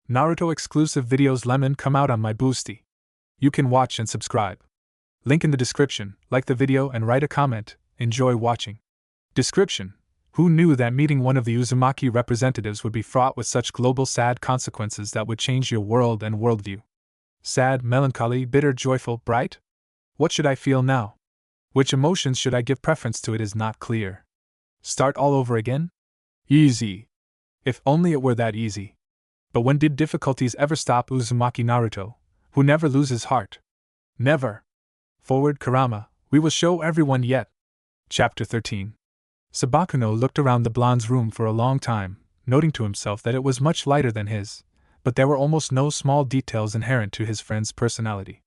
Naruto exclusive videos lemon come out on my boosty. You can watch and subscribe. Link in the description, like the video and write a comment, enjoy watching. Description: who knew that meeting one of the Uzumaki representatives would be fraught with such global sad consequences that would change your world and worldview? Sad, melancholy, bitter, joyful, bright? What should I feel now? Which emotions should I give preference to? It is not clear. Start all over again? Easy. If only it were that easy. But when did difficulties ever stop Uzumaki Naruto, who never loses heart? Never. Forward, Kurama, we will show everyone yet. Chapter 13. Sabakuno looked around the blonde's room for a long time, noting to himself that it was much lighter than his, but there were almost no small details inherent to his friend's personality.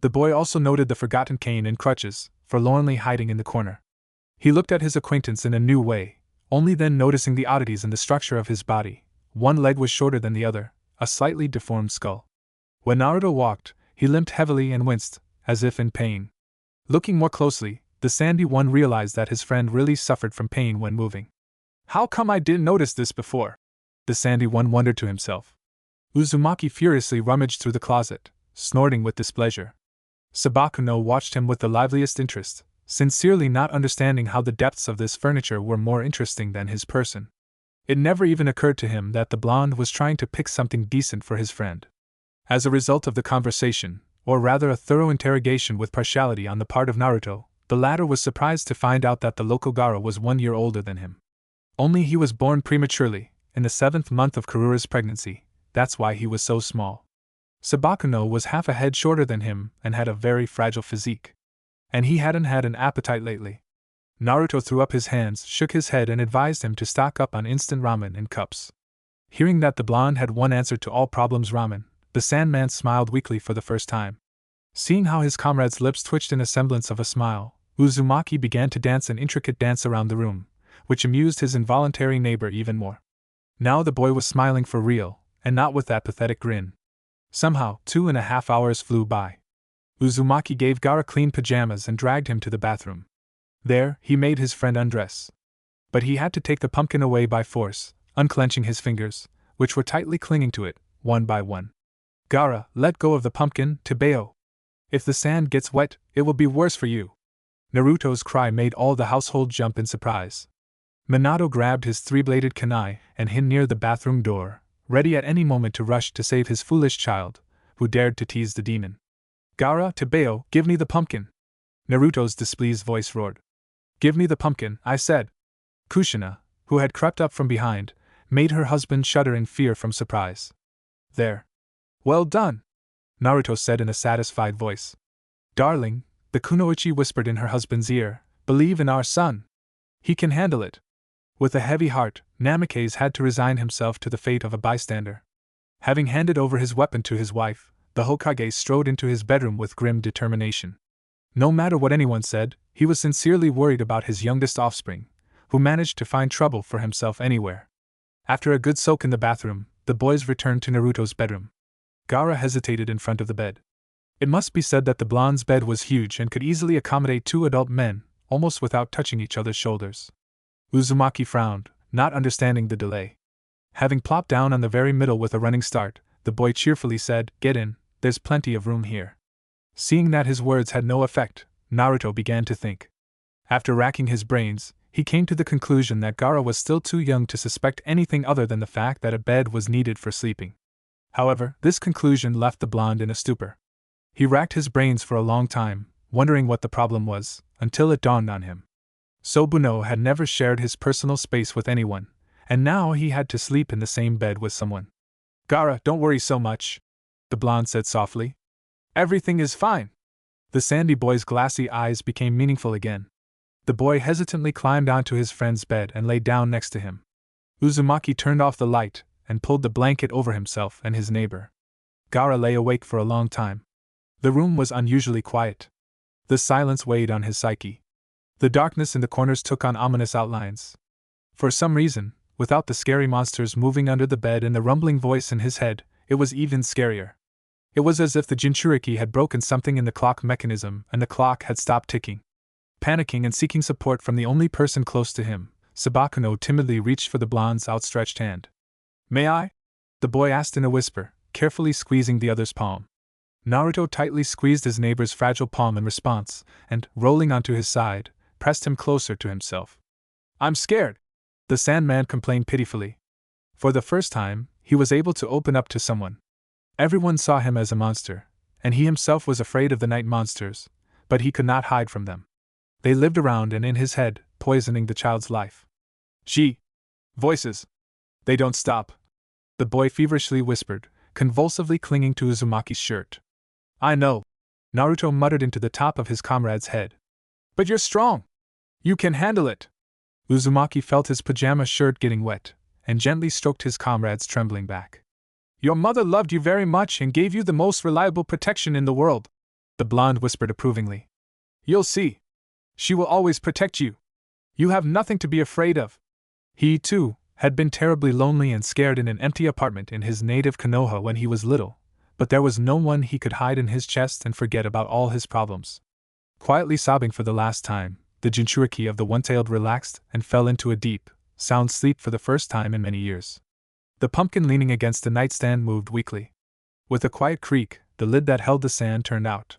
The boy also noted the forgotten cane and crutches, forlornly hiding in the corner. He looked at his acquaintance in a new way, only then noticing the oddities in the structure of his body. One leg was shorter than the other, a slightly deformed skull. When Naruto walked, he limped heavily and winced, as if in pain. Looking more closely, the sandy one realized that his friend really suffered from pain when moving. How come I didn't notice this before? The sandy one wondered to himself. Uzumaki furiously rummaged through the closet, snorting with displeasure. Sabakuno watched him with the liveliest interest, sincerely not understanding how the depths of this furniture were more interesting than his person. It never even occurred to him that the blonde was trying to pick something decent for his friend. As a result of the conversation, or rather a thorough interrogation with partiality on the part of Naruto, the latter was surprised to find out that the local Gaara was 1 year older than him. Only he was born prematurely, in the 7th month of Karura's pregnancy, that's why he was so small. Sabakuno was half a head shorter than him and had a very fragile physique. And he hadn't had an appetite lately. Naruto threw up his hands, shook his head and advised him to stock up on instant ramen in cups. Hearing that the blonde had one answer to all problems, ramen, the Sandman smiled weakly for the first time. Seeing how his comrade's lips twitched in a semblance of a smile, Uzumaki began to dance an intricate dance around the room, which amused his involuntary neighbor even more. Now the boy was smiling for real, and not with that pathetic grin. Somehow, 2.5 hours flew by. Uzumaki gave Gaara clean pajamas and dragged him to the bathroom. There, he made his friend undress. But he had to take the pumpkin away by force, unclenching his fingers, which were tightly clinging to it, one by one. Gaara, let go of the pumpkin, Tebeo. If the sand gets wet, it will be worse for you. Naruto's cry made all the household jump in surprise. Minato grabbed his three-bladed kunai and hid near the bathroom door, ready at any moment to rush to save his foolish child, who dared to tease the demon. Gaara, Tebeo, give me the pumpkin! Naruto's displeased voice roared. Give me the pumpkin, I said! Kushina, who had crept up from behind, made her husband shudder in fear from surprise. There. Well done! Naruto said in a satisfied voice. Darling, the kunoichi whispered in her husband's ear, believe in our son. He can handle it. With a heavy heart, Namikaze had to resign himself to the fate of a bystander. Having handed over his weapon to his wife, the Hokage strode into his bedroom with grim determination. No matter what anyone said, he was sincerely worried about his youngest offspring, who managed to find trouble for himself anywhere. After a good soak in the bathroom, the boys returned to Naruto's bedroom. Gaara hesitated in front of the bed. It must be said that the blonde's bed was huge and could easily accommodate 2 adult men, almost without touching each other's shoulders. Uzumaki frowned, not understanding the delay. Having plopped down on the very middle with a running start, the boy cheerfully said, Get in, there's plenty of room here. Seeing that his words had no effect, Naruto began to think. After racking his brains, he came to the conclusion that Gaara was still too young to suspect anything other than the fact that a bed was needed for sleeping. However, this conclusion left the blonde in a stupor. He racked his brains for a long time, wondering what the problem was, until it dawned on him. Sobuno had never shared his personal space with anyone, and now he had to sleep in the same bed with someone. Gaara, don't worry so much, the blonde said softly. Everything is fine. The sandy boy's glassy eyes became meaningful again. The boy hesitantly climbed onto his friend's bed and lay down next to him. Uzumaki turned off the light and pulled the blanket over himself and his neighbor. Gaara lay awake for a long time. The room was unusually quiet. The silence weighed on his psyche. The darkness in the corners took on ominous outlines. For some reason, without the scary monsters moving under the bed and the rumbling voice in his head, it was even scarier. It was as if the Jinchuriki had broken something in the clock mechanism and the clock had stopped ticking. Panicking and seeking support from the only person close to him, Sabakuno timidly reached for the blonde's outstretched hand. May I? The boy asked in a whisper, carefully squeezing the other's palm. Naruto tightly squeezed his neighbor's fragile palm in response, and, rolling onto his side, pressed him closer to himself. I'm scared, the Sandman complained pitifully. For the first time, he was able to open up to someone. Everyone saw him as a monster, and he himself was afraid of the night monsters, but he could not hide from them. They lived around and in his head, poisoning the child's life. Gee! Voices! They don't stop, the boy feverishly whispered, convulsively clinging to Uzumaki's shirt. I know, Naruto muttered into the top of his comrade's head. But you're strong! You can handle it! Uzumaki felt his pajama shirt getting wet, and gently stroked his comrade's trembling back. Your mother loved you very much and gave you the most reliable protection in the world, the blonde whispered approvingly. You'll see. She will always protect you. You have nothing to be afraid of. He, too, had been terribly lonely and scared in an empty apartment in his native Konoha when he was little, but there was no one he could hide in his chest and forget about all his problems. Quietly sobbing for the last time, the Jinchuriki of the One-Tailed relaxed and fell into a deep, sound sleep for the first time in many years. The pumpkin leaning against the nightstand moved weakly. With a quiet creak, the lid that held the sand turned out.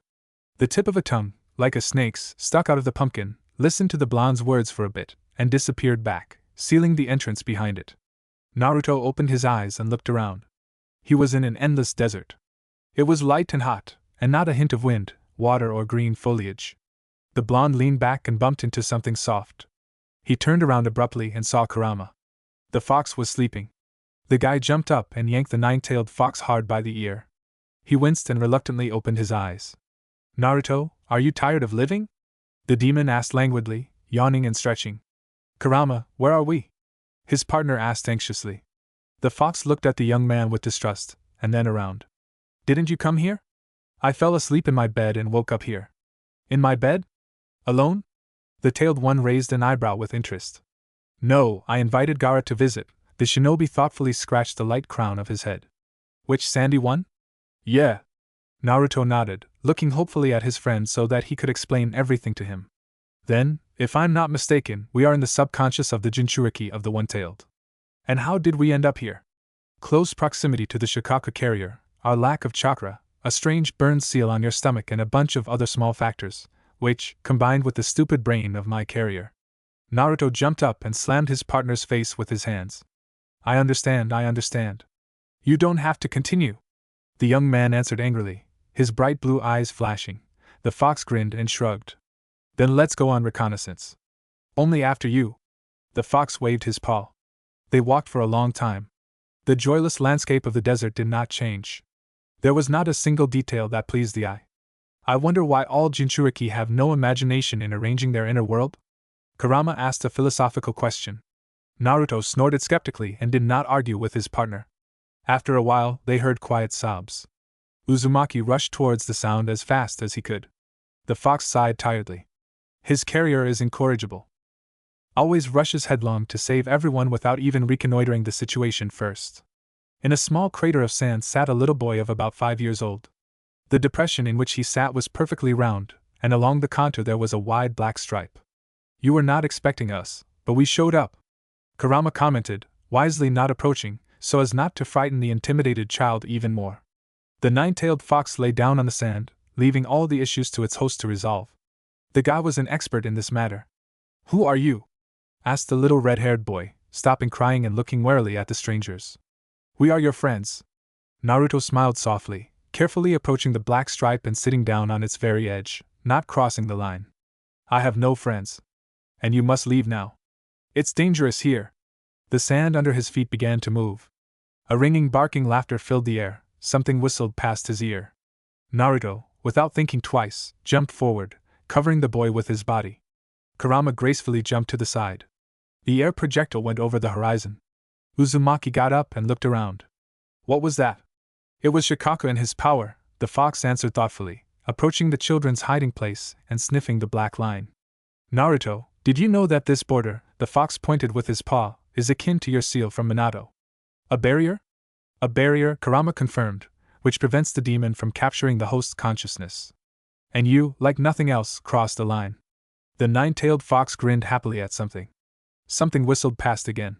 The tip of a tongue, like a snake's, stuck out of the pumpkin, listened to the blonde's words for a bit, and disappeared back, sealing the entrance behind it. Naruto opened his eyes and looked around. He was in an endless desert. It was light and hot, and not a hint of wind, water or green foliage. The blonde leaned back and bumped into something soft. He turned around abruptly and saw Kurama. The fox was sleeping. The guy jumped up and yanked the nine-tailed fox hard by the ear. He winced and reluctantly opened his eyes. Naruto, are you tired of living? The demon asked languidly, yawning and stretching. Kurama, where are we? His partner asked anxiously. The fox looked at the young man with distrust, and then around. Didn't you come here? I fell asleep in my bed and woke up here. In my bed? Alone? The tailed one raised an eyebrow with interest. No, I invited Gaara to visit. The shinobi thoughtfully scratched the light crown of his head. Which sandy one? Yeah. Naruto nodded, looking hopefully at his friend so that he could explain everything to him. Then, if I'm not mistaken, we are in the subconscious of the Jinchuriki of the One-Tailed. And how did we end up here? Close proximity to the Shikaka carrier, our lack of chakra, a strange burned seal on your stomach and a bunch of other small factors, which, combined with the stupid brain of my carrier. Naruto jumped up and slammed his partner's face with his hands. I understand. You don't have to continue. The young man answered angrily, his bright blue eyes flashing. The fox grinned and shrugged. Then let's go on reconnaissance. Only after you. The fox waved his paw. They walked for a long time. The joyless landscape of the desert did not change. There was not a single detail that pleased the eye. I wonder why all Jinchuriki have no imagination in arranging their inner world? Kurama asked a philosophical question. Naruto snorted skeptically and did not argue with his partner. After a while, they heard quiet sobs. Uzumaki rushed towards the sound as fast as he could. The fox sighed tiredly. His carrier is incorrigible. Always rushes headlong to save everyone without even reconnoitering the situation first. In a small crater of sand sat a little boy of about 5 years old. The depression in which he sat was perfectly round, and along the contour there was a wide black stripe. You were not expecting us, but we showed up, Kurama commented, wisely not approaching, so as not to frighten the intimidated child even more. The nine-tailed fox lay down on the sand, leaving all the issues to its host to resolve. The guy was an expert in this matter. Who are you? Asked the little red-haired boy, stopping crying and looking warily at the strangers. We are your friends. Naruto smiled softly, carefully approaching the black stripe and sitting down on its very edge, not crossing the line. I have no friends. And you must leave now. It's dangerous here. The sand under his feet began to move. A ringing barking laughter filled the air, something whistled past his ear. Naruto, without thinking twice, jumped forward, covering the boy with his body. Kurama gracefully jumped to the side. The air projectile went over the horizon. Uzumaki got up and looked around. What was that? It was Shikaka and his power, the fox answered thoughtfully, approaching the children's hiding place and sniffing the black line. Naruto, did you know that this border, the fox pointed with his paw, is akin to your seal from Minato? A barrier? A barrier, Kurama confirmed, which prevents the demon from capturing the host's consciousness. And you, like nothing else, crossed the line. The nine-tailed fox grinned happily at something. Something whistled past again.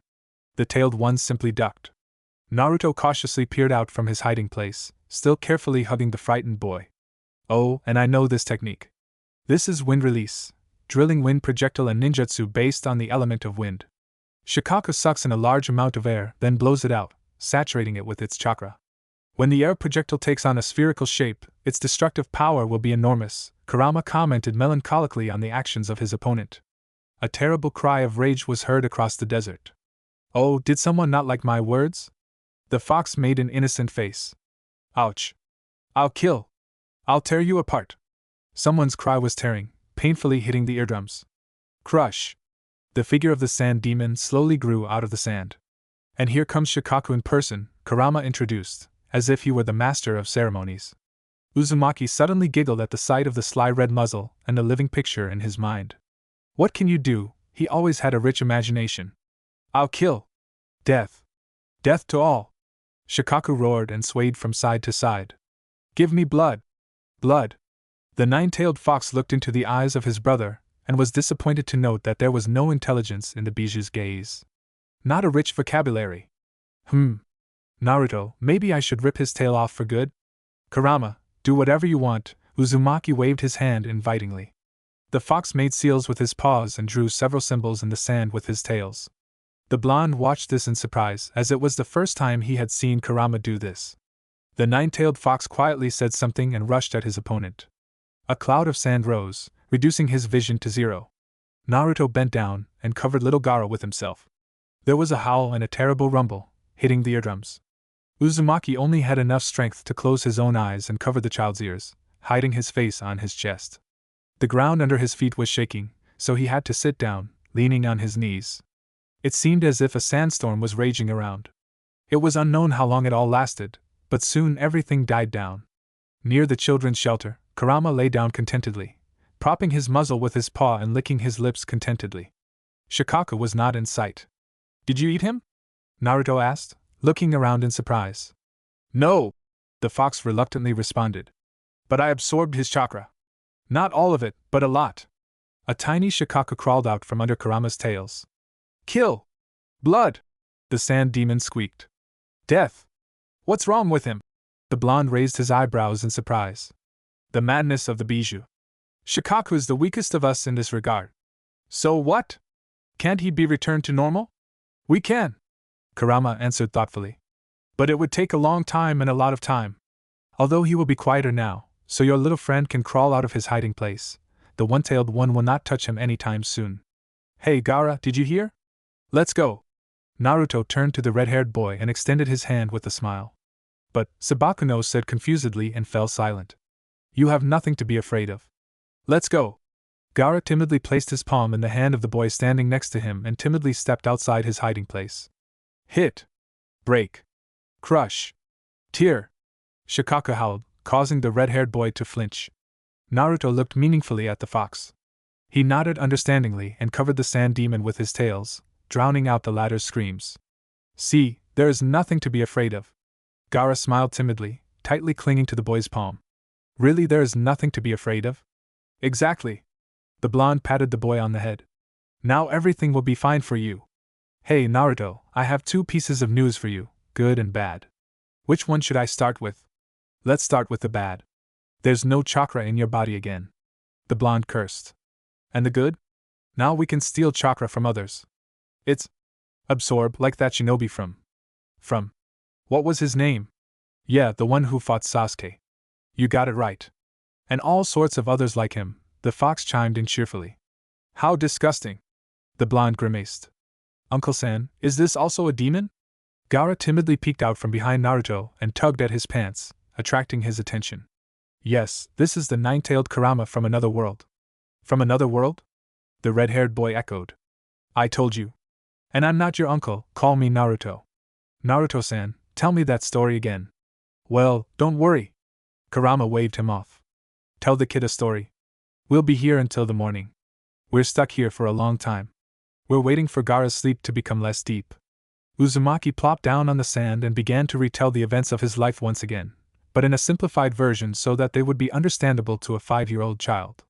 The tailed one simply ducked. Naruto cautiously peered out from his hiding place, still carefully hugging the frightened boy. Oh, and I know this technique. This is wind release, drilling wind projectile and ninjutsu based on the element of wind. Shikaku sucks in a large amount of air, then blows it out, saturating it with its chakra. When the air projectile takes on a spherical shape, its destructive power will be enormous, Kurama commented melancholically on the actions of his opponent. A terrible cry of rage was heard across the desert. Oh, did someone not like my words? The fox made an innocent face. Ouch. I'll kill. I'll tear you apart. Someone's cry was tearing, painfully hitting the eardrums. Crush. The figure of the sand demon slowly grew out of the sand. And here comes Shikaku in person, Kurama introduced, as if he were the master of ceremonies. Uzumaki suddenly giggled at the sight of the sly red muzzle and the living picture in his mind. What can you do? He always had a rich imagination. I'll kill. Death. Death to all. Shikaku roared and swayed from side to side. Give me blood. Blood. The nine-tailed fox looked into the eyes of his brother, and was disappointed to note that there was no intelligence in the biju's gaze. Not a rich vocabulary. Naruto, maybe I should rip his tail off for good? Kurama, do whatever you want, Uzumaki waved his hand invitingly. The fox made seals with his paws and drew several symbols in the sand with his tails. The blonde watched this in surprise, as it was the first time he had seen Kurama do this. The nine-tailed fox quietly said something and rushed at his opponent. A cloud of sand rose, reducing his vision to zero. Naruto bent down and covered little Gaara with himself. There was a howl and a terrible rumble, hitting the eardrums. Uzumaki only had enough strength to close his own eyes and cover the child's ears, hiding his face on his chest. The ground under his feet was shaking, so he had to sit down, leaning on his knees. It seemed as if a sandstorm was raging around. It was unknown how long it all lasted, but soon everything died down. Near the children's shelter, Kurama lay down contentedly, propping his muzzle with his paw and licking his lips contentedly. Shikaku was not in sight. Did you eat him? Naruto asked, looking around in surprise. No, the fox reluctantly responded. But I absorbed his chakra. Not all of it, but a lot. A tiny Shikaku crawled out from under Kurama's tails. Kill! Blood! The sand demon squeaked. Death! What's wrong with him? The blonde raised his eyebrows in surprise. The madness of the biju. Shikaku is the weakest of us in this regard. So what? Can't he be returned to normal? We can, Kurama answered thoughtfully. But it would take a long time and a lot of time. Although he will be quieter now, so your little friend can crawl out of his hiding place, the one-tailed one will not touch him anytime soon. Hey Gaara, did you hear? Let's go. Naruto turned to the red-haired boy and extended his hand with a smile. But, Sabakuno said confusedly and fell silent. You have nothing to be afraid of. Let's go. Gaara timidly placed his palm in the hand of the boy standing next to him and timidly stepped outside his hiding place. Hit. Break. Crush. Tear. Shikaku howled, causing the red-haired boy to flinch. Naruto looked meaningfully at the fox. He nodded understandingly and covered the sand demon with his tails, drowning out the latter's screams. See, there is nothing to be afraid of. Gaara smiled timidly, tightly clinging to the boy's palm. Really, there is nothing to be afraid of? Exactly. The blonde patted the boy on the head. Now everything will be fine for you. Hey Naruto, I have 2 pieces of news for you, good and bad. Which one should I start with? Let's start with the bad. There's no chakra in your body again. The blonde cursed. And the good? Now we can steal chakra from others. It's absorb, like that shinobi from. What was his name? Yeah, the one who fought Sasuke. You got it right. And all sorts of others like him, the fox chimed in cheerfully. How disgusting. The blonde grimaced. Uncle-san, is this also a demon? Gaara timidly peeked out from behind Naruto and tugged at his pants, attracting his attention. Yes, this is the nine-tailed Kurama from another world. From another world? The red-haired boy echoed. I told you. And I'm not your uncle, call me Naruto. Naruto-san, tell me that story again. Well, don't worry. Kurama waved him off. Tell the kid a story. We'll be here until the morning. We're stuck here for a long time. We're waiting for Gaara's sleep to become less deep. Uzumaki plopped down on the sand and began to retell the events of his life once again, but in a simplified version so that they would be understandable to a 5-year-old child.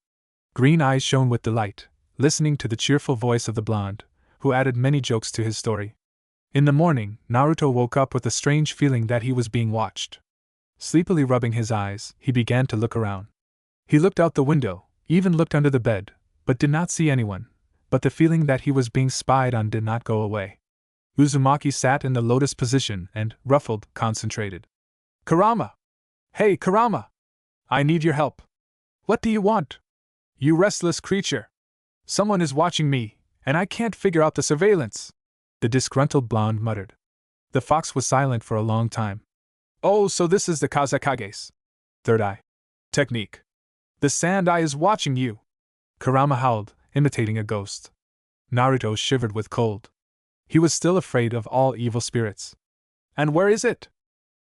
Green eyes shone with delight, listening to the cheerful voice of the blonde, who added many jokes to his story. In the morning, Naruto woke up with a strange feeling that he was being watched. Sleepily rubbing his eyes, he began to look around. He looked out the window, even looked under the bed, but did not see anyone, but the feeling that he was being spied on did not go away. Uzumaki sat in the lotus position and, ruffled, concentrated. Kurama! Hey, Kurama! I need your help. What do you want? You restless creature! Someone is watching me, and I can't figure out the surveillance, the disgruntled blonde muttered. The fox was silent for a long time. Oh, so this is the Kazekage's third eye technique. The sand eye is watching you! Kurama howled, imitating a ghost. Naruto shivered with cold. He was still afraid of all evil spirits. And where is it?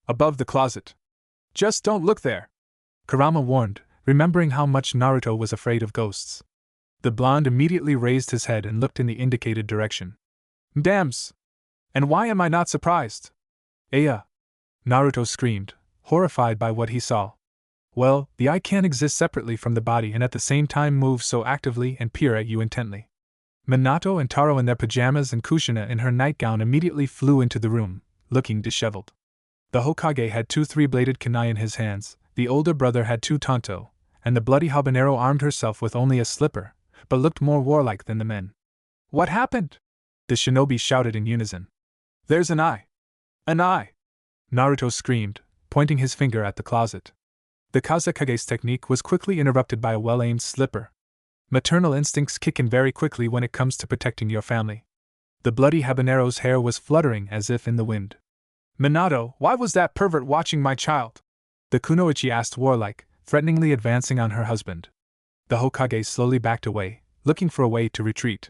Above the closet. Just don't look there, Kurama warned, remembering how much Naruto was afraid of ghosts. The blonde immediately raised his head and looked in the indicated direction. Dams! And why am I not surprised? Aya! Naruto screamed, horrified by what he saw. Well, the eye can't exist separately from the body and at the same time move so actively and peer at you intently. Minato and Taro in their pajamas and Kushina in her nightgown immediately flew into the room, looking disheveled. The Hokage had 2 3-bladed kunai in his hands, the older brother had 2 tanto, and the bloody habanero armed herself with only a slipper, but looked more warlike than the men. What happened? The shinobi shouted in unison. There's an eye! An eye! Naruto screamed, pointing his finger at the closet. The Kazekage's technique was quickly interrupted by a well-aimed slipper. Maternal instincts kick in very quickly when it comes to protecting your family. The bloody habanero's hair was fluttering as if in the wind. Minato, why was that pervert watching my child? The kunoichi asked warlike, threateningly advancing on her husband. The Hokage slowly backed away, looking for a way to retreat.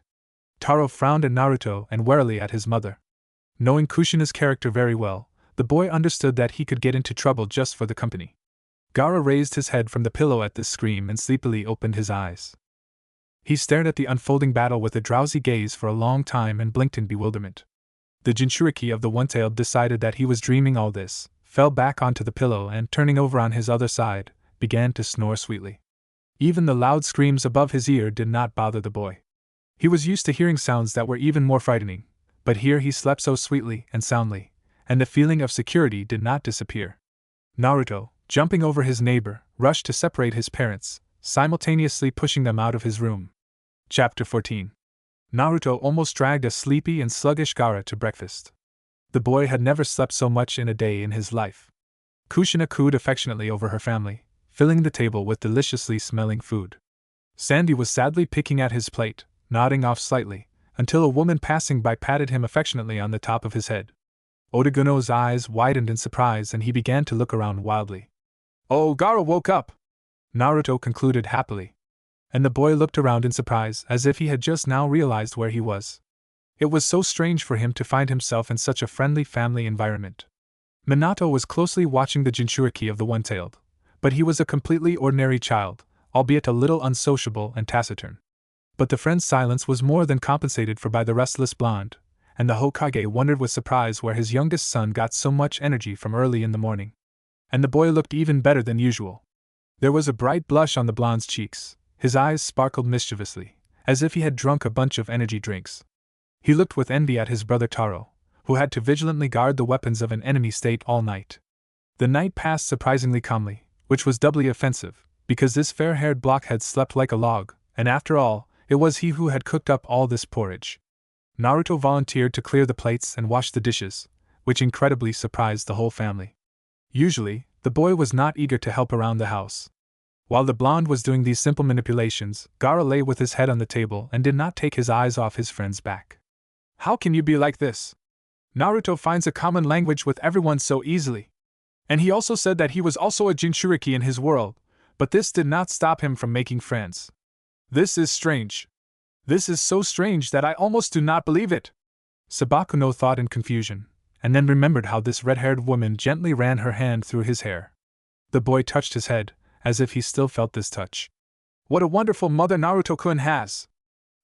Taro frowned at Naruto and warily at his mother. Knowing Kushina's character very well, the boy understood that he could get into trouble just for the company. Gaara raised his head from the pillow at this scream and sleepily opened his eyes. He stared at the unfolding battle with a drowsy gaze for a long time and blinked in bewilderment. The Jinchuriki of the One-Tailed decided that he was dreaming all this, fell back onto the pillow and, turning over on his other side, began to snore sweetly. Even the loud screams above his ear did not bother the boy. He was used to hearing sounds that were even more frightening, but here he slept so sweetly and soundly, and the feeling of security did not disappear. Naruto, jumping over his neighbor, rushed to separate his parents, simultaneously pushing them out of his room. Chapter 14. Naruto almost dragged a sleepy and sluggish Gaara to breakfast. The boy had never slept so much in a day in his life. Kushina cooed affectionately over her family, filling the table with deliciously smelling food. Sandy was sadly picking at his plate, nodding off slightly, until a woman passing by patted him affectionately on the top of his head. Odaguno's eyes widened in surprise and he began to look around wildly. Oh, Gaara woke up! Naruto concluded happily. And the boy looked around in surprise as if he had just now realized where he was. It was so strange for him to find himself in such a friendly family environment. Minato was closely watching the Jinchuriki of the One-Tailed, but he was a completely ordinary child, albeit a little unsociable and taciturn. But the friend's silence was more than compensated for by the restless blonde, and the Hokage wondered with surprise where his youngest son got so much energy from early in the morning. And the boy looked even better than usual. There was a bright blush on the blonde's cheeks. His eyes sparkled mischievously, as if he had drunk a bunch of energy drinks. He looked with envy at his brother Taro, who had to vigilantly guard the weapons of an enemy state all night. The night passed surprisingly calmly, which was doubly offensive, because this fair-haired blockhead slept like a log, and after all, it was he who had cooked up all this porridge. Naruto volunteered to clear the plates and wash the dishes, which incredibly surprised the whole family. Usually, the boy was not eager to help around the house. While the blonde was doing these simple manipulations, Gaara lay with his head on the table and did not take his eyes off his friend's back. How can you be like this? Naruto finds a common language with everyone so easily. And he also said that he was also a Jinchuriki in his world, but this did not stop him from making friends. This is strange. This is so strange that I almost do not believe it. Sabakuno thought in confusion, and then remembered how this red-haired woman gently ran her hand through his hair. The boy touched his head, as if he still felt this touch. What a wonderful mother Naruto-kun has!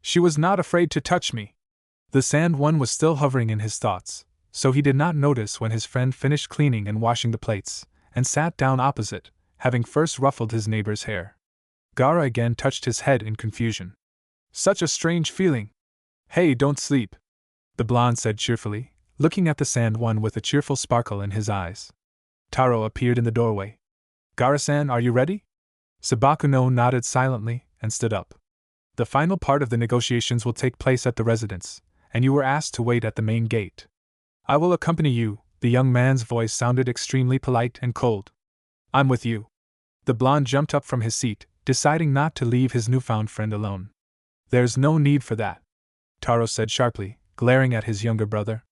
She was not afraid to touch me. The sand one was still hovering in his thoughts, so he did not notice when his friend finished cleaning and washing the plates, and sat down opposite, having first ruffled his neighbor's hair. Gaara again touched his head in confusion. Such a strange feeling. Hey, don't sleep, the blonde said cheerfully, looking at the sand one with a cheerful sparkle in his eyes. Taro appeared in the doorway. Gara-san, are you ready? Sabakuno nodded silently and stood up. The final part of the negotiations will take place at the residence, and you were asked to wait at the main gate. I will accompany you. The young man's voice sounded extremely polite and cold. I'm with you. The blonde jumped up from his seat, deciding not to leave his newfound friend alone. There's no need for that, Taro said sharply, glaring at his younger brother.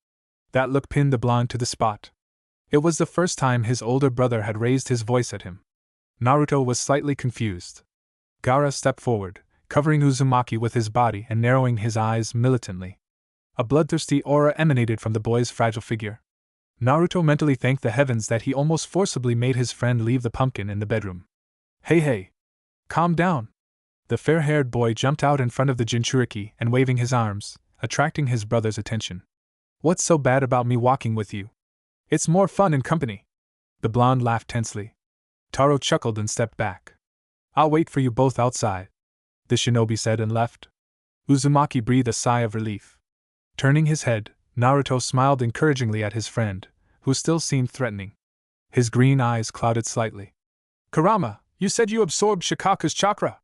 That look pinned the blonde to the spot. It was the first time his older brother had raised his voice at him. Naruto was slightly confused. Gaara stepped forward, covering Uzumaki with his body and narrowing his eyes militantly. A bloodthirsty aura emanated from the boy's fragile figure. Naruto mentally thanked the heavens that he almost forcibly made his friend leave the pumpkin in the bedroom. Hey! Calm down! The fair-haired boy jumped out in front of the Jinchuriki and waving his arms, attracting his brother's attention. What's so bad about me walking with you? It's more fun in company. The blonde laughed tensely. Taro chuckled and stepped back. I'll wait for you both outside, the shinobi said and left. Uzumaki breathed a sigh of relief. Turning his head, Naruto smiled encouragingly at his friend, who still seemed threatening. His green eyes clouded slightly. Kurama, you said you absorbed Shikaku's chakra.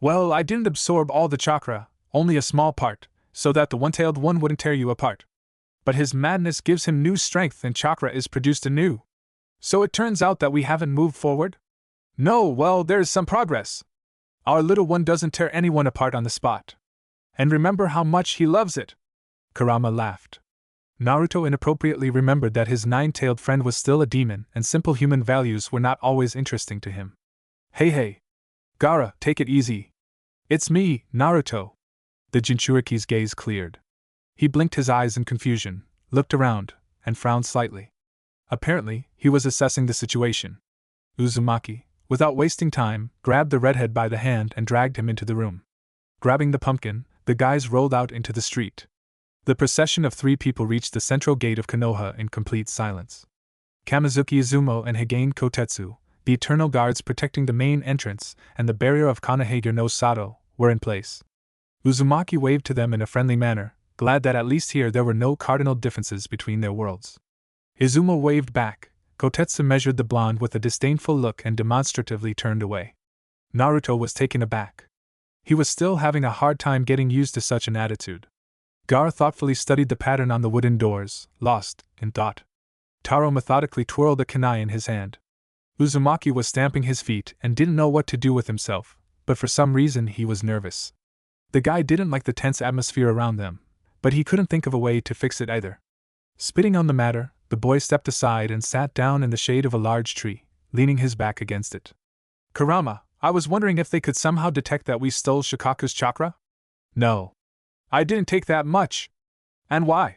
Well, I didn't absorb all the chakra, only a small part, so that the one-tailed one wouldn't tear you apart. But his madness gives him new strength and chakra is produced anew. So it turns out that we haven't moved forward? No, well, there is some progress. Our little one doesn't tear anyone apart on the spot. And remember how much he loves it. Kurama laughed. Naruto inappropriately remembered that his nine-tailed friend was still a demon and simple human values were not always interesting to him. Hey! Gaara, take it easy. It's me, Naruto. The Jinchuriki's gaze cleared. He blinked his eyes in confusion, looked around, and frowned slightly. Apparently, he was assessing the situation. Uzumaki, without wasting time, grabbed the redhead by the hand and dragged him into the room. Grabbing the pumpkin, the guys rolled out into the street. The procession of 3 people reached the central gate of Konoha in complete silence. Kamizuki Izumo and Higain Kotetsu, the eternal guards protecting the main entrance, and the barrier of Kanehage no Sato, were in place. Uzumaki waved to them in a friendly manner, glad that at least here there were no cardinal differences between their worlds. Izumo waved back. Kotetsu measured the blonde with a disdainful look and demonstratively turned away. Naruto was taken aback. He was still having a hard time getting used to such an attitude. Gaara thoughtfully studied the pattern on the wooden doors, lost in thought. Taro methodically twirled a kunai in his hand. Uzumaki was stamping his feet and didn't know what to do with himself, but for some reason he was nervous. The guy didn't like the tense atmosphere around them, but he couldn't think of a way to fix it either. Spitting on the matter, the boy stepped aside and sat down in the shade of a large tree, leaning his back against it. Kurama, I was wondering if they could somehow detect that we stole Shikaku's chakra? No. I didn't take that much. And why?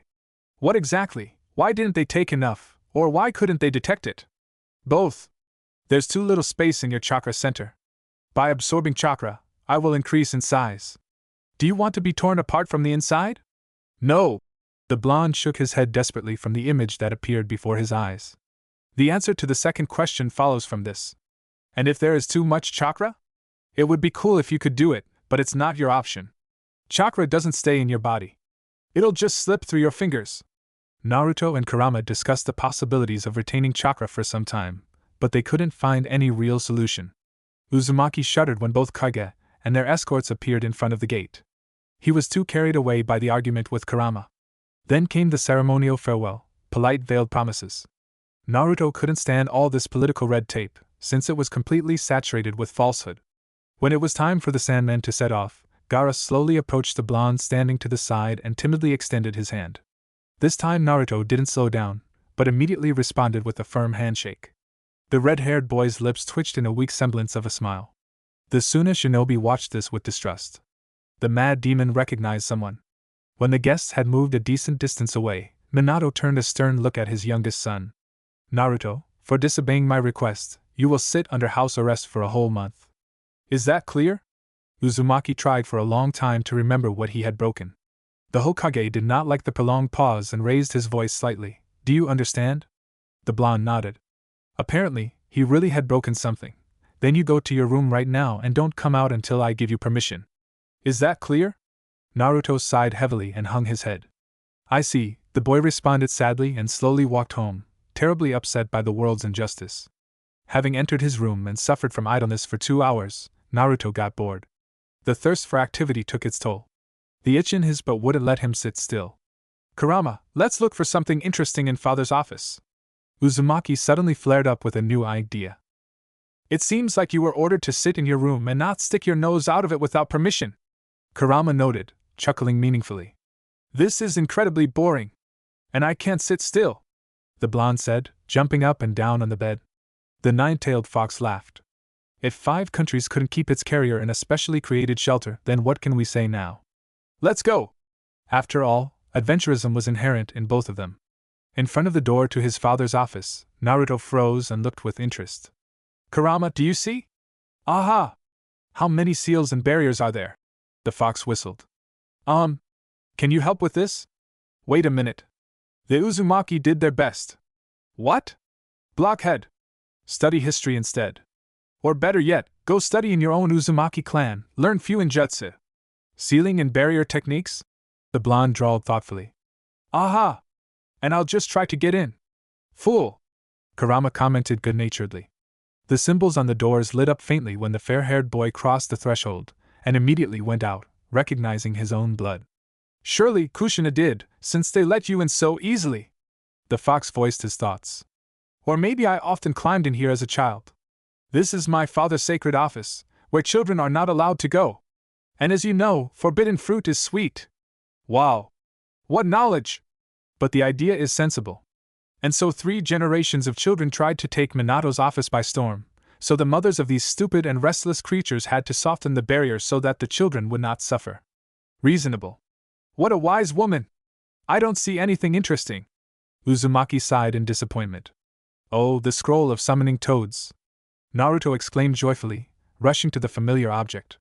What exactly? Why didn't they take enough, or why couldn't they detect it? Both. There's too little space in your chakra center. By absorbing chakra, I will increase in size. Do you want to be torn apart from the inside? No. The blonde shook his head desperately from the image that appeared before his eyes. The answer to the second question follows from this. And if there is too much chakra? It would be cool if you could do it, but it's not your option. Chakra doesn't stay in your body. It'll just slip through your fingers. Naruto and Kurama discussed the possibilities of retaining chakra for some time, but they couldn't find any real solution. Uzumaki shuddered when both Kage and their escorts appeared in front of the gate. He was too carried away by the argument with Kurama. Then came the ceremonial farewell, polite veiled promises. Naruto couldn't stand all this political red tape, since it was completely saturated with falsehood. When it was time for the Sandman to set off, Gaara slowly approached the blonde standing to the side and timidly extended his hand. This time Naruto didn't slow down, but immediately responded with a firm handshake. The red-haired boy's lips twitched in a weak semblance of a smile. The Suna shinobi watched this with distrust. The mad demon recognized someone. When the guests had moved a decent distance away, Minato turned a stern look at his youngest son. Naruto, for disobeying my request, you will sit under house arrest for a whole month. Is that clear? Uzumaki tried for a long time to remember what he had broken. The Hokage did not like the prolonged pause and raised his voice slightly. Do you understand? The blonde nodded. Apparently, he really had broken something. Then you go to your room right now and don't come out until I give you permission. Is that clear? Naruto sighed heavily and hung his head. I see, The boy responded sadly and slowly walked home, terribly upset by the world's injustice. Having entered his room and suffered from idleness for 2 hours, Naruto got bored. The thirst for activity took its toll. The itch in his butt wouldn't let him sit still. Kurama, let's look for something interesting in father's office. Uzumaki suddenly flared up with a new idea. It seems like you were ordered to sit in your room and not stick your nose out of it without permission. Kurama noted, chuckling meaningfully. This is incredibly boring. And I can't sit still, the blonde said, jumping up and down on the bed. The nine-tailed fox laughed. If 5 countries couldn't keep its carrier in a specially created shelter, then what can we say now? Let's go! After all, adventurism was inherent in both of them. In front of the door to his father's office, Naruto froze and looked with interest. Kurama, do you see? Aha! How many seals and barriers are there? The fox whistled. Can you help with this? Wait a minute. The Uzumaki did their best. What? Blockhead. Study history instead. Or better yet, go study in your own Uzumaki clan, learn Fuinjutsu. Sealing and barrier techniques? The blonde drawled thoughtfully. Aha! And I'll just try to get in. Fool! Kurama commented good-naturedly. The symbols on the doors lit up faintly when the fair-haired boy crossed the threshold, and immediately went out, recognizing his own blood. Surely Kushina did, since they let you in so easily. The fox voiced his thoughts. Or maybe I often climbed in here as a child. This is my father's sacred office, where children are not allowed to go. And as you know, forbidden fruit is sweet. Wow! What knowledge! But the idea is sensible. And so 3 generations of children tried to take Minato's office by storm, so the mothers of these stupid and restless creatures had to soften the barrier so that the children would not suffer. Reasonable. What a wise woman! I don't see anything interesting. Uzumaki sighed in disappointment. Oh, the scroll of summoning toads! Naruto exclaimed joyfully, rushing to the familiar object.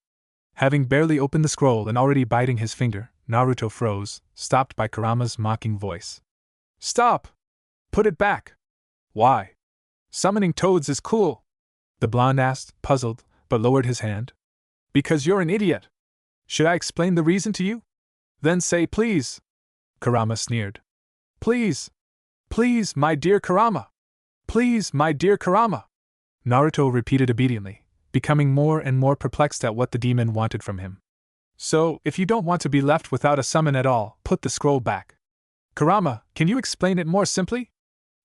Having barely opened the scroll and already biting his finger, Naruto froze, stopped by Kurama's mocking voice. Stop! Put it back! Why? Summoning toads is cool, the blonde asked, puzzled, but lowered his hand. Because you're an idiot. Should I explain the reason to you? Then say please. Kurama sneered. Please! Please, my dear Kurama! Please, my dear Kurama! Naruto repeated obediently, becoming more and more perplexed at what the demon wanted from him. So, if you don't want to be left without a summon at all, put the scroll back. Kurama, can you explain it more simply?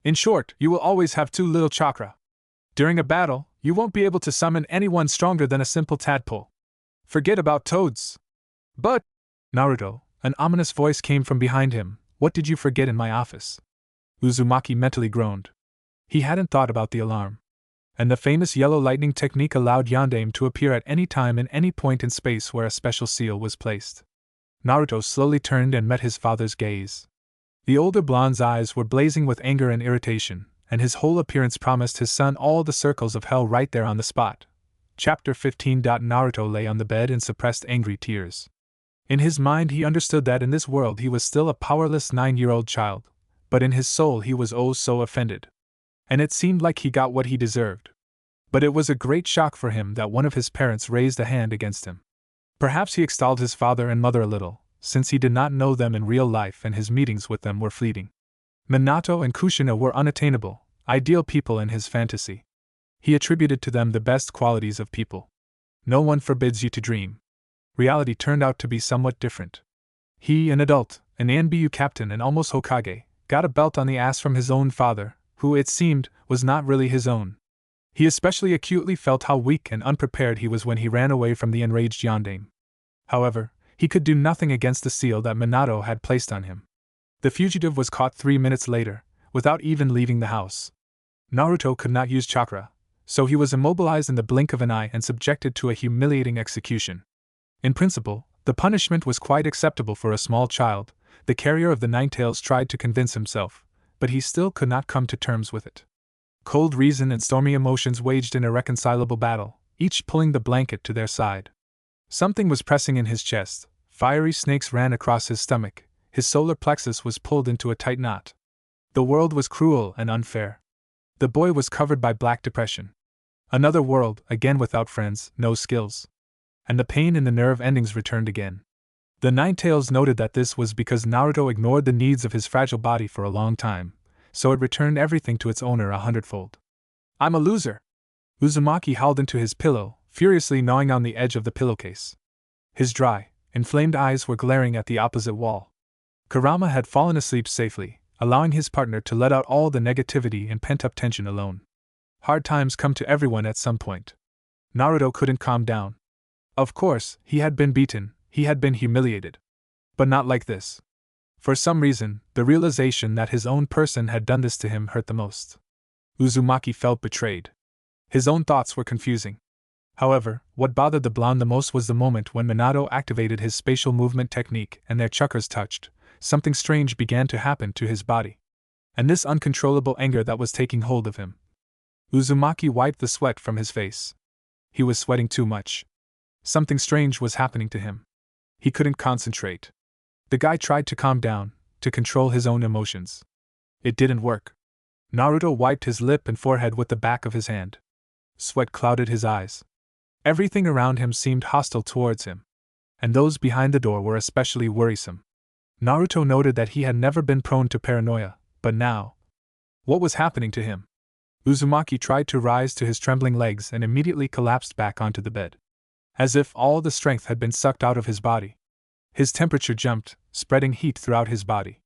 In short, you will always have too little chakra. During a battle, you won't be able to summon anyone stronger than a simple tadpole. Forget about toads. But, Naruto, an ominous voice came from behind him, what did you forget in my office? Uzumaki mentally groaned. He hadn't thought about the alarm. And the famous yellow lightning technique allowed Yondaime to appear at any time in any point in space where a special seal was placed. Naruto slowly turned and met his father's gaze. The older blonde's eyes were blazing with anger and irritation, and his whole appearance promised his son all the circles of hell right there on the spot. Chapter 15. Naruto lay on the bed and suppressed angry tears. In his mind he understood that in this world he was still a powerless 9-year-old child, but in his soul he was oh so offended. And it seemed like he got what he deserved. But it was a great shock for him that one of his parents raised a hand against him. Perhaps he extolled his father and mother a little, since he did not know them in real life and his meetings with them were fleeting. Minato and Kushina were unattainable, ideal people in his fantasy. He attributed to them the best qualities of people. No one forbids you to dream. Reality turned out to be somewhat different. He, an adult, an ANBU captain and almost Hokage, got a belt on the ass from his own father, who, it seemed, was not really his own. He especially acutely felt how weak and unprepared he was when he ran away from the enraged Yondaime. However, he could do nothing against the seal that Minato had placed on him. The fugitive was caught 3 minutes later, without even leaving the house. Naruto could not use chakra, so he was immobilized in the blink of an eye and subjected to a humiliating execution. In principle, the punishment was quite acceptable for a small child, the carrier of the 9 tails tried to convince himself, but he still could not come to terms with it. Cold reason and stormy emotions waged an irreconcilable battle, each pulling the blanket to their side. Something was pressing in his chest, fiery snakes ran across his stomach, his solar plexus was pulled into a tight knot. The world was cruel and unfair. The boy was covered by black depression. Another world, again without friends, no skills. And the pain in the nerve endings returned again. The Ninetales noted that this was because Naruto ignored the needs of his fragile body for a long time, so it returned everything to its owner 100-fold. I'm a loser! Uzumaki howled into his pillow, furiously gnawing on the edge of the pillowcase. His dry, inflamed eyes were glaring at the opposite wall. Kurama had fallen asleep safely, allowing his partner to let out all the negativity and pent-up tension alone. Hard times come to everyone at some point. Naruto couldn't calm down. Of course, he had been beaten, he had been humiliated. But not like this. For some reason, the realization that his own person had done this to him hurt the most. Uzumaki felt betrayed. His own thoughts were confusing. However, what bothered the blonde the most was the moment when Minato activated his spatial movement technique and their chakras touched. Something strange began to happen to his body. And this uncontrollable anger that was taking hold of him. Uzumaki wiped the sweat from his face. He was sweating too much. Something strange was happening to him. He couldn't concentrate. The guy tried to calm down, to control his own emotions. It didn't work. Naruto wiped his lip and forehead with the back of his hand. Sweat clouded his eyes. Everything around him seemed hostile towards him. And those behind the door were especially worrisome. Naruto noted that he had never been prone to paranoia, but now. What was happening to him? Uzumaki tried to rise to his trembling legs and immediately collapsed back onto the bed. As if all the strength had been sucked out of his body. His temperature jumped, spreading heat throughout his body.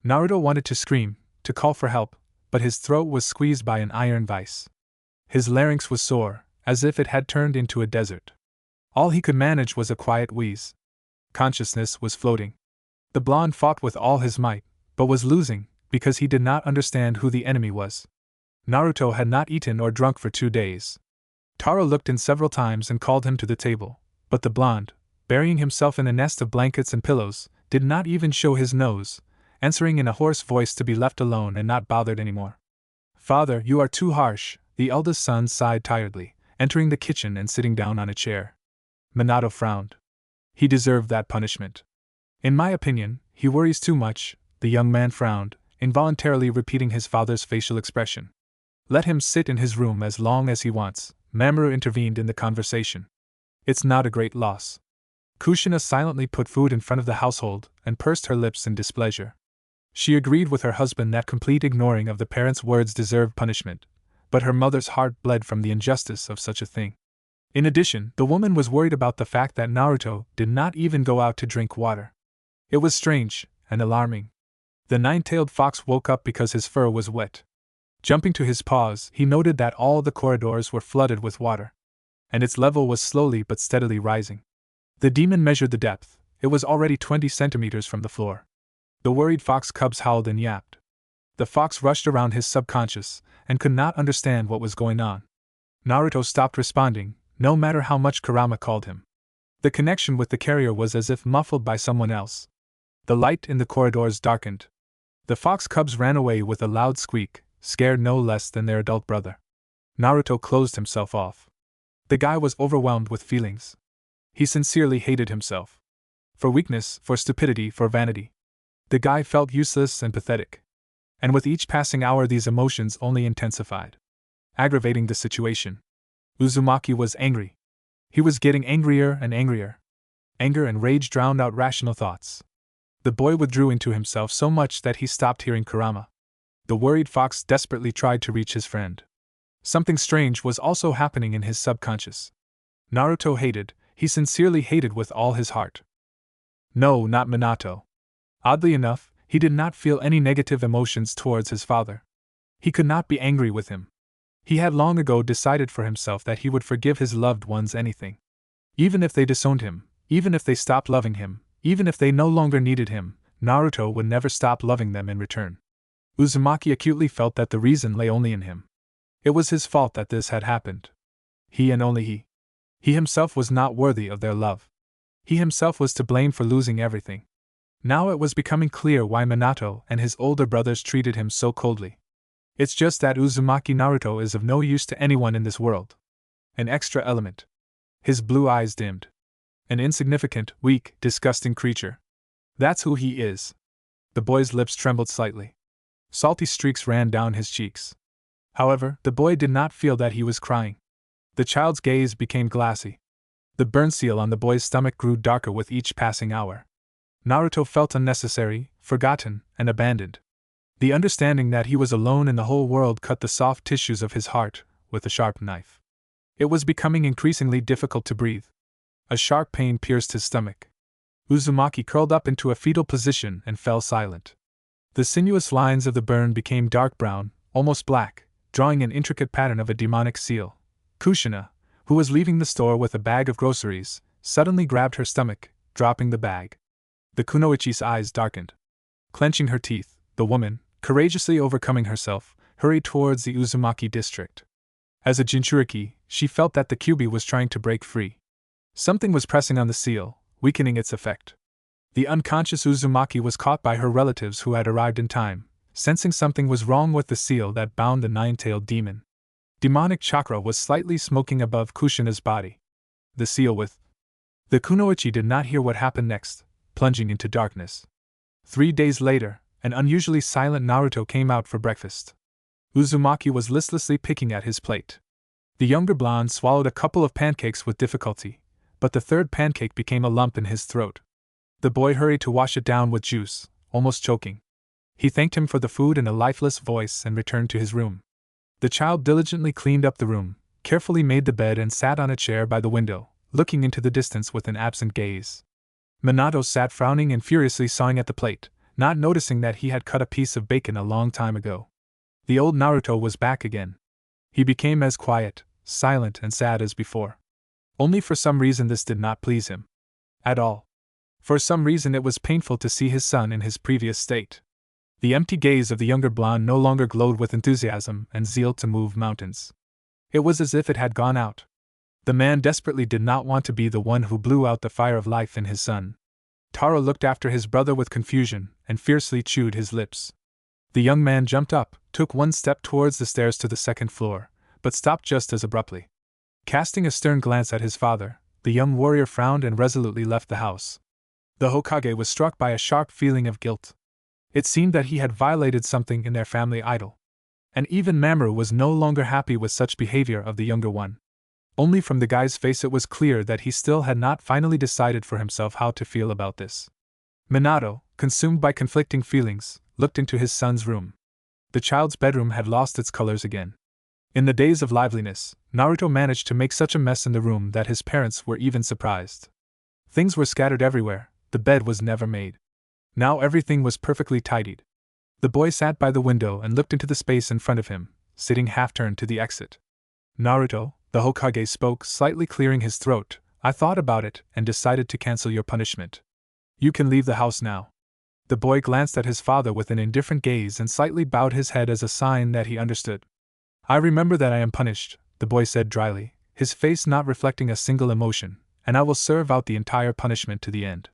Naruto wanted to scream, to call for help, but his throat was squeezed by an iron vice. His larynx was sore, as if it had turned into a desert. All he could manage was a quiet wheeze. Consciousness was floating. The blonde fought with all his might, but was losing, because he did not understand who the enemy was. Naruto had not eaten or drunk for 2 days. Taro looked in several times and called him to the table, but the blonde, burying himself in a nest of blankets and pillows, did not even show his nose, answering in a hoarse voice to be left alone and not bothered anymore. Father, you are too harsh, the eldest son sighed tiredly, entering the kitchen and sitting down on a chair. Minato frowned. He deserved that punishment. In my opinion, he worries too much, the young man frowned, involuntarily repeating his father's facial expression. Let him sit in his room as long as he wants, Mamoru intervened in the conversation. It's not a great loss. Kushina silently put food in front of the household and pursed her lips in displeasure. She agreed with her husband that complete ignoring of the parents' words deserved punishment, but her mother's heart bled from the injustice of such a thing. In addition, the woman was worried about the fact that Naruto did not even go out to drink water. It was strange and alarming. The nine-tailed fox woke up because his fur was wet. Jumping to his paws, he noted that all the corridors were flooded with water. And its level was slowly but steadily rising. The demon measured the depth. It was already 20 centimeters from the floor. The worried fox cubs howled and yapped. The fox rushed around his subconscious, and could not understand what was going on. Naruto stopped responding, no matter how much Kurama called him. The connection with the carrier was as if muffled by someone else. The light in the corridors darkened. The fox cubs ran away with a loud squeak, scared no less than their adult brother. Naruto closed himself off. The guy was overwhelmed with feelings. He sincerely hated himself. For weakness, for stupidity, for vanity. The guy felt useless and pathetic. And with each passing hour these emotions only intensified, aggravating the situation. Uzumaki was angry. He was getting angrier and angrier. Anger and rage drowned out rational thoughts. The boy withdrew into himself so much that he stopped hearing Kurama. The worried fox desperately tried to reach his friend. Something strange was also happening in his subconscious. Naruto hated, he sincerely hated with all his heart. No, not Minato. Oddly enough, he did not feel any negative emotions towards his father. He could not be angry with him. He had long ago decided for himself that he would forgive his loved ones anything. Even if they disowned him, even if they stopped loving him, even if they no longer needed him, Naruto would never stop loving them in return. Uzumaki acutely felt that the reason lay only in him. It was his fault that this had happened. He and only he. He himself was not worthy of their love. He himself was to blame for losing everything. Now it was becoming clear why Minato and his older brothers treated him so coldly. It's just that Uzumaki Naruto is of no use to anyone in this world. An extra element. His blue eyes dimmed. An insignificant, weak, disgusting creature. That's who he is. The boy's lips trembled slightly. Salty streaks ran down his cheeks. However, the boy did not feel that he was crying. The child's gaze became glassy. The burn seal on the boy's stomach grew darker with each passing hour. Naruto felt unnecessary, forgotten, and abandoned. The understanding that he was alone in the whole world cut the soft tissues of his heart with a sharp knife. It was becoming increasingly difficult to breathe. A sharp pain pierced his stomach. Uzumaki curled up into a fetal position and fell silent. The sinuous lines of the burn became dark brown, almost black, drawing an intricate pattern of a demonic seal. Kushina, who was leaving the store with a bag of groceries, suddenly grabbed her stomach, dropping the bag. The kunoichi's eyes darkened. Clenching her teeth, the woman, courageously overcoming herself, hurried towards the Uzumaki district. As a Jinchuriki, she felt that the Kyuubi was trying to break free. Something was pressing on the seal, weakening its effect. The unconscious Uzumaki was caught by her relatives who had arrived in time, sensing something was wrong with the seal that bound the nine-tailed demon. Demonic chakra was slightly smoking above Kushina's body. The seal with. The kunoichi did not hear what happened next, plunging into darkness. 3 days later, an unusually silent Naruto came out for breakfast. Uzumaki was listlessly picking at his plate. The younger blonde swallowed a couple of pancakes with difficulty, but the third pancake became a lump in his throat. The boy hurried to wash it down with juice, almost choking. He thanked him for the food in a lifeless voice and returned to his room. The child diligently cleaned up the room, carefully made the bed and sat on a chair by the window, looking into the distance with an absent gaze. Minato sat frowning and furiously sawing at the plate, not noticing that he had cut a piece of bacon a long time ago. The old Naruto was back again. He became as quiet, silent and sad as before. Only for some reason this did not please him. At all. For some reason it was painful to see his son in his previous state. The empty gaze of the younger blonde no longer glowed with enthusiasm and zeal to move mountains. It was as if it had gone out. The man desperately did not want to be the one who blew out the fire of life in his son. Taro looked after his brother with confusion and fiercely chewed his lips. The young man jumped up, took one step towards the stairs to the second floor, but stopped just as abruptly. Casting a stern glance at his father, the young warrior frowned and resolutely left the house. The Hokage was struck by a sharp feeling of guilt. It seemed that he had violated something in their family idol. And even Mamoru was no longer happy with such behavior of the younger one. Only from the guy's face it was clear that he still had not finally decided for himself how to feel about this. Minato, consumed by conflicting feelings, looked into his son's room. The child's bedroom had lost its colors again. In the days of liveliness, Naruto managed to make such a mess in the room that his parents were even surprised. Things were scattered everywhere, the bed was never made. Now everything was perfectly tidied. The boy sat by the window and looked into the space in front of him, sitting half-turned to the exit. Naruto, the Hokage spoke, slightly clearing his throat, I thought about it and decided to cancel your punishment. You can leave the house now. The boy glanced at his father with an indifferent gaze and slightly bowed his head as a sign that he understood. I remember that I am punished, the boy said dryly, his face not reflecting a single emotion, and I will serve out the entire punishment to the end.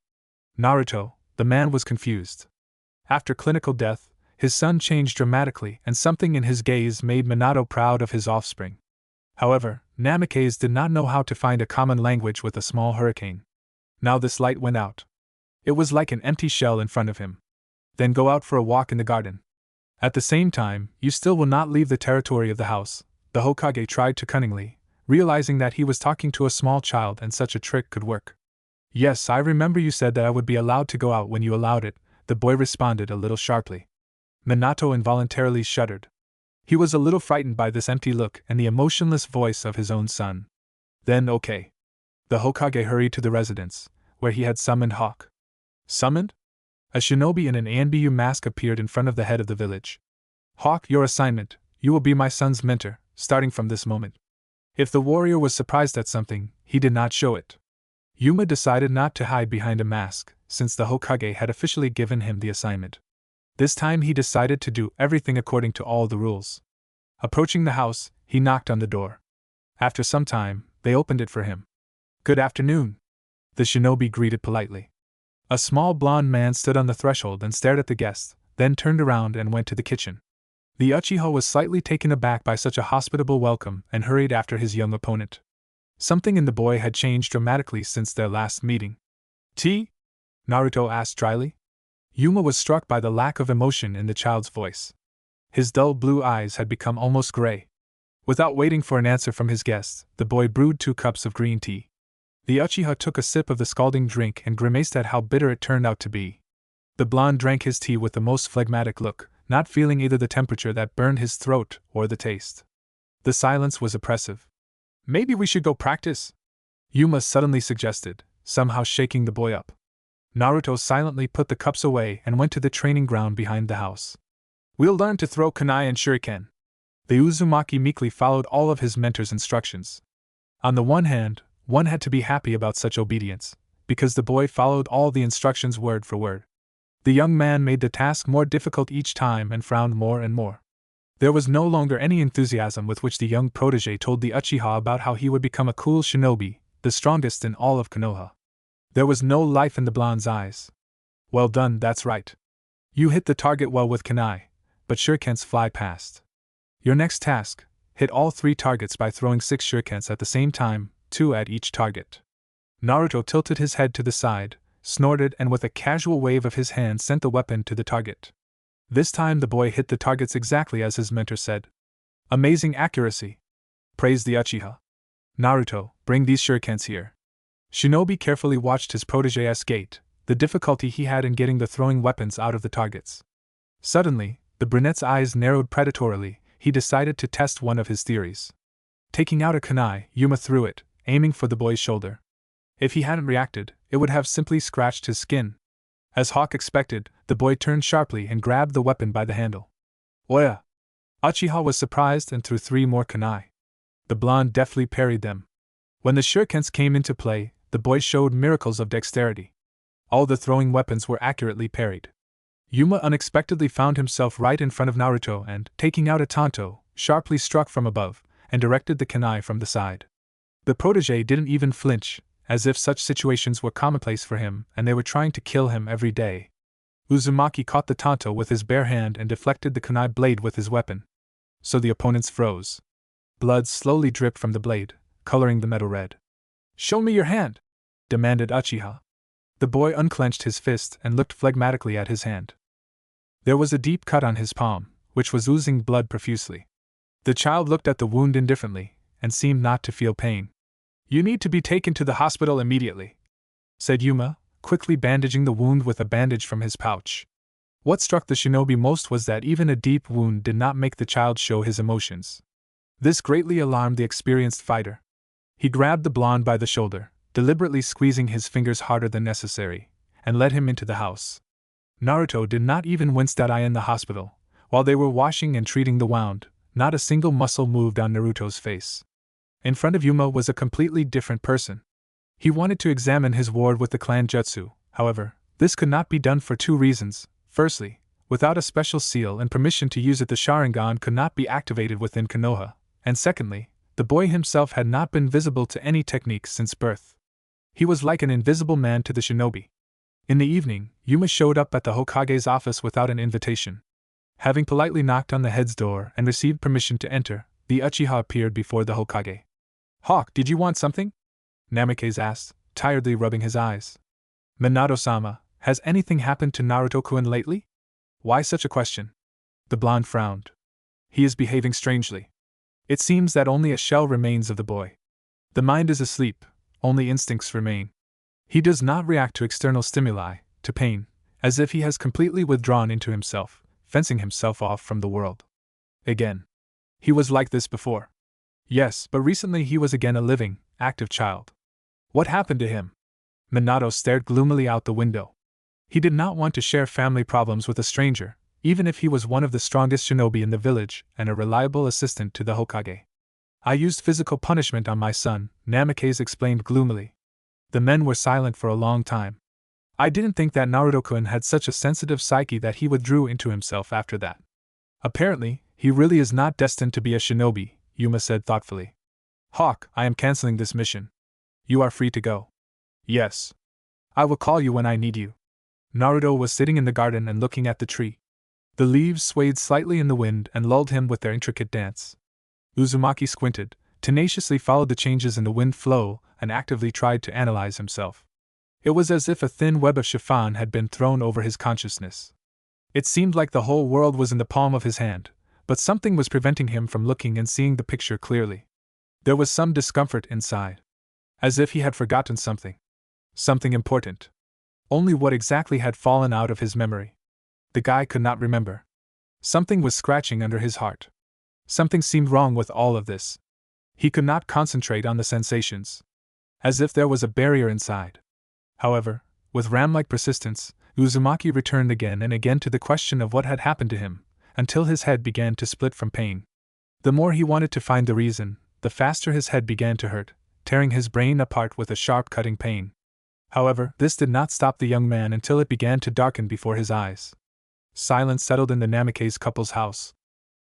Naruto, the man was confused. After clinical death, his son changed dramatically and something in his gaze made Minato proud of his offspring. However, Namikaze did not know how to find a common language with a small hurricane. Now this light went out. It was like an empty shell in front of him. Then go out for a walk in the garden. At the same time, you still will not leave the territory of the house, the Hokage tried to cunningly, realizing that he was talking to a small child and such a trick could work. Yes, I remember you said that I would be allowed to go out when you allowed it, the boy responded a little sharply. Minato involuntarily shuddered. He was a little frightened by this empty look and the emotionless voice of his own son. Then okay. The Hokage hurried to the residence, where he had summoned Hawk. Summoned? A shinobi in an Anbu mask appeared in front of the head of the village. Hawk, your assignment, you will be my son's mentor, starting from this moment. If the warrior was surprised at something, he did not show it. Yuma decided not to hide behind a mask, since the Hokage had officially given him the assignment. This time he decided to do everything according to all the rules. Approaching the house, he knocked on the door. After some time, they opened it for him. Good afternoon, the shinobi greeted politely. A small blond man stood on the threshold and stared at the guests, then turned around and went to the kitchen. The Uchiha was slightly taken aback by such a hospitable welcome and hurried after his young opponent. Something in the boy had changed dramatically since their last meeting. Tea? Naruto asked dryly. Yuma was struck by the lack of emotion in the child's voice. His dull blue eyes had become almost gray. Without waiting for an answer from his guests, the boy brewed 2 cups of green tea. The Uchiha took a sip of the scalding drink and grimaced at how bitter it turned out to be. The blonde drank his tea with the most phlegmatic look, not feeling either the temperature that burned his throat or the taste. The silence was oppressive. Maybe we should go practice? Yuma suddenly suggested, somehow shaking the boy up. Naruto silently put the cups away and went to the training ground behind the house. We'll learn to throw kunai and shuriken. The Uzumaki meekly followed all of his mentor's instructions. On the one hand, one had to be happy about such obedience, because the boy followed all the instructions word for word. The young man made the task more difficult each time and frowned more and more. There was no longer any enthusiasm with which the young protege told the Uchiha about how he would become a cool shinobi, the strongest in all of Konoha. There was no life in the blonde's eyes. Well done, that's right. You hit the target well with kunai, but shurikens fly past. Your next task, hit all 3 targets by throwing 6 shurikens at the same time, 2 at each target. Naruto tilted his head to the side, snorted and with a casual wave of his hand sent the weapon to the target. This time the boy hit the targets exactly as his mentor said. Amazing accuracy! Praised the Uchiha. Naruto, bring these shurikens here. Shinobi carefully watched his protege's gait, the difficulty he had in getting the throwing weapons out of the targets. Suddenly, the brunette's eyes narrowed predatorily. He decided to test one of his theories. Taking out a kunai, Yuma threw it, aiming for the boy's shoulder. If he hadn't reacted, it would have simply scratched his skin. As Hawk expected, the boy turned sharply and grabbed the weapon by the handle. Oya! Uchiha was surprised and threw 3 more kunai. The blonde deftly parried them. When the shurikens came into play, the boy showed miracles of dexterity. All the throwing weapons were accurately parried. Yuma unexpectedly found himself right in front of Naruto and, taking out a tanto, sharply struck from above, and directed the kunai from the side. The protege didn't even flinch, as if such situations were commonplace for him and they were trying to kill him every day. Uzumaki caught the tanto with his bare hand and deflected the kunai blade with his weapon. So the opponents froze. Blood slowly dripped from the blade, coloring the metal red. Show me your hand! Demanded Uchiha. The boy unclenched his fist and looked phlegmatically at his hand. There was a deep cut on his palm, which was oozing blood profusely. The child looked at the wound indifferently, and seemed not to feel pain. You need to be taken to the hospital immediately, said Yuma, quickly bandaging the wound with a bandage from his pouch. What struck the shinobi most was that even a deep wound did not make the child show his emotions. This greatly alarmed the experienced fighter. He grabbed the blonde by the shoulder, deliberately squeezing his fingers harder than necessary, and led him into the house. Naruto did not even wince that eye in the hospital. While they were washing and treating the wound, not a single muscle moved on Naruto's face. In front of Yuma was a completely different person. He wanted to examine his ward with the clan jutsu, however, this could not be done for 2 reasons. Firstly, without a special seal and permission to use it, the Sharingan could not be activated within Konoha, and secondly, the boy himself had not been visible to any technique since birth. He was like an invisible man to the shinobi. In the evening, Yuma showed up at the Hokage's office without an invitation. Having politely knocked on the head's door and received permission to enter, the Uchiha appeared before the Hokage. Hawk, did you want something? Namikaze asked, tiredly rubbing his eyes. Minato-sama, has anything happened to Naruto-kun lately? Why such a question? The blonde frowned. He is behaving strangely. It seems that only a shell remains of the boy. The mind is asleep, only instincts remain. He does not react to external stimuli, to pain, as if he has completely withdrawn into himself, fencing himself off from the world. Again. He was like this before. Yes, but recently he was again a living, active child. What happened to him? Minato stared gloomily out the window. He did not want to share family problems with a stranger, even if he was one of the strongest shinobi in the village and a reliable assistant to the Hokage. I used physical punishment on my son, Namikaze explained gloomily. The men were silent for a long time. I didn't think that Naruto-kun had such a sensitive psyche that he withdrew into himself after that. Apparently, he really is not destined to be a shinobi, Yuma said thoughtfully. Hawk, I am canceling this mission. You are free to go. Yes. I will call you when I need you. Naruto was sitting in the garden and looking at the tree. The leaves swayed slightly in the wind and lulled him with their intricate dance. Uzumaki squinted, tenaciously followed the changes in the wind flow, and actively tried to analyze himself. It was as if a thin web of chiffon had been thrown over his consciousness. It seemed like the whole world was in the palm of his hand, but something was preventing him from looking and seeing the picture clearly. There was some discomfort inside. as if he had forgotten something. Something important. Only what exactly had fallen out of his memory? The guy could not remember. Something was scratching under his heart. Something seemed wrong with all of this. He could not concentrate on the sensations. As if there was a barrier inside. However, with ram-like persistence, Uzumaki returned again and again to the question of what had happened to him, until his head began to split from pain. The more he wanted to find the reason, the faster his head began to hurt, tearing his brain apart with a sharp cutting pain. However, this did not stop the young man until it began to darken before his eyes. Silence settled in the Namikaze couple's house.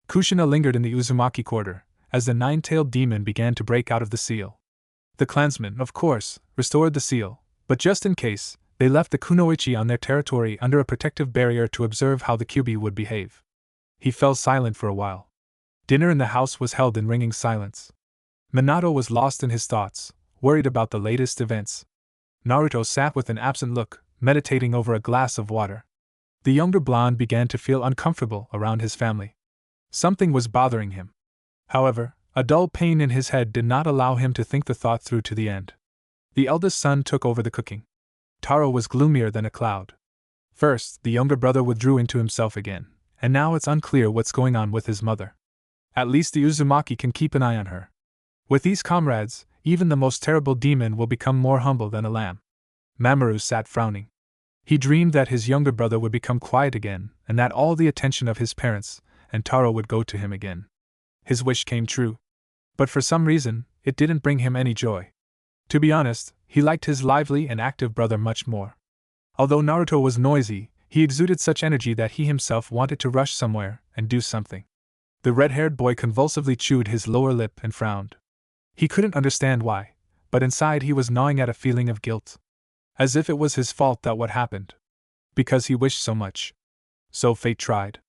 Kushina lingered in the Uzumaki quarter, as the nine-tailed demon began to break out of the seal. The clansmen, of course, restored the seal, but just in case, they left the kunoichi on their territory under a protective barrier to observe how the kyubi would behave. He fell silent for a while. Dinner in the house was held in ringing silence. Minato was lost in his thoughts, worried about the latest events. Naruto sat with an absent look, meditating over a glass of water. The younger blonde began to feel uncomfortable around his family. Something was bothering him. However, a dull pain in his head did not allow him to think the thought through to the end. The eldest son took over the cooking. Taro was gloomier than a cloud. First, the younger brother withdrew into himself again, and now it's unclear what's going on with his mother. At least the Uzumaki can keep an eye on her. With these comrades, even the most terrible demon will become more humble than a lamb. Mamoru sat frowning. He dreamed that his younger brother would become quiet again, and that all the attention of his parents and Taro would go to him again. His wish came true. But for some reason, it didn't bring him any joy. To be honest, he liked his lively and active brother much more. Although Naruto was noisy, he exuded such energy that he himself wanted to rush somewhere and do something. The red-haired boy convulsively chewed his lower lip and frowned. He couldn't understand why, but inside he was gnawing at a feeling of guilt. As if it was his fault that what happened. Because he wished so much. So fate tried.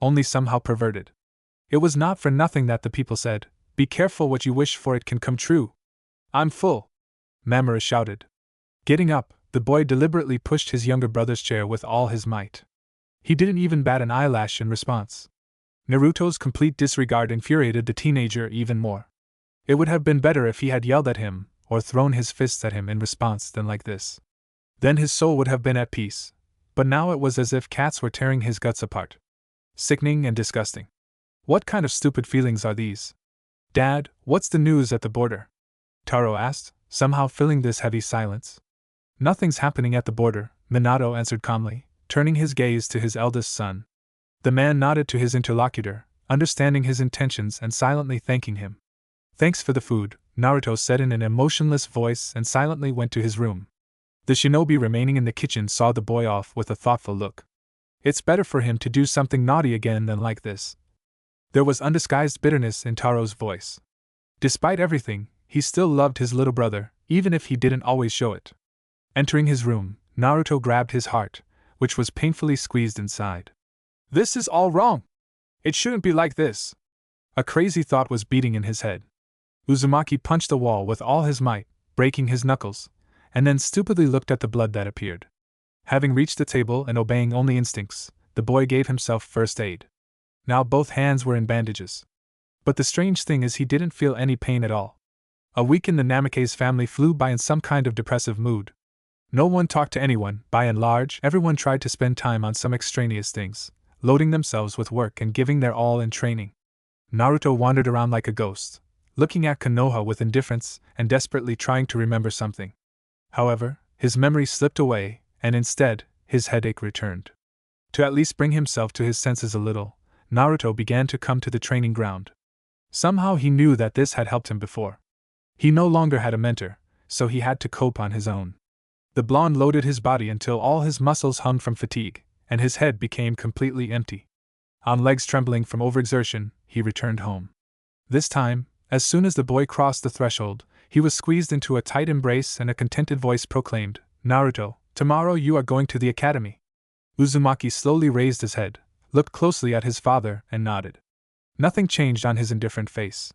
Only somehow perverted. It was not for nothing that the people said, "Be careful what you wish for, it can come true." "I'm full," Mamoru shouted. Getting up, the boy deliberately pushed his younger brother's chair with all his might. He didn't even bat an eyelash in response. Naruto's complete disregard infuriated the teenager even more. It would have been better if he had yelled at him, or thrown his fists at him in response than like this. Then his soul would have been at peace, but now it was as if cats were tearing his guts apart. Sickening and disgusting. What kind of stupid feelings are these? "Dad, what's the news at the border?" Taro asked, somehow filling this heavy silence. "Nothing's happening at the border," Minato answered calmly, turning his gaze to his eldest son. The man nodded to his interlocutor, understanding his intentions and silently thanking him. "Thanks for the food," Naruto said in an emotionless voice and silently went to his room. The shinobi remaining in the kitchen saw the boy off with a thoughtful look. It's better for him to do something naughty again than like this. There was undisguised bitterness in Taro's voice. Despite everything, he still loved his little brother, even if he didn't always show it. Entering his room, Naruto grabbed his heart, which was painfully squeezed inside. "This is all wrong! It shouldn't be like this!" A crazy thought was beating in his head. Uzumaki punched the wall with all his might, breaking his knuckles, and then stupidly looked at the blood that appeared. Having reached the table and obeying only instincts, the boy gave himself first aid. Now both hands were in bandages. But the strange thing is he didn't feel any pain at all. A week in the Namikaze family flew by in some kind of depressive mood. No one talked to anyone. By and large, everyone tried to spend time on some extraneous things, loading themselves with work and giving their all in training. Naruto wandered around like a ghost, looking at Konoha with indifference and desperately trying to remember something. However, his memory slipped away, and instead, his headache returned. To at least bring himself to his senses a little, Naruto began to come to the training ground. Somehow he knew that this had helped him before. He no longer had a mentor, so he had to cope on his own. The blonde loaded his body until all his muscles hung from fatigue, and his head became completely empty. On legs trembling from overexertion, he returned home. This time, as soon as the boy crossed the threshold, he was squeezed into a tight embrace and a contented voice proclaimed, "Naruto, tomorrow you are going to the academy." Uzumaki slowly raised his head, looked closely at his father, and nodded. Nothing changed on his indifferent face.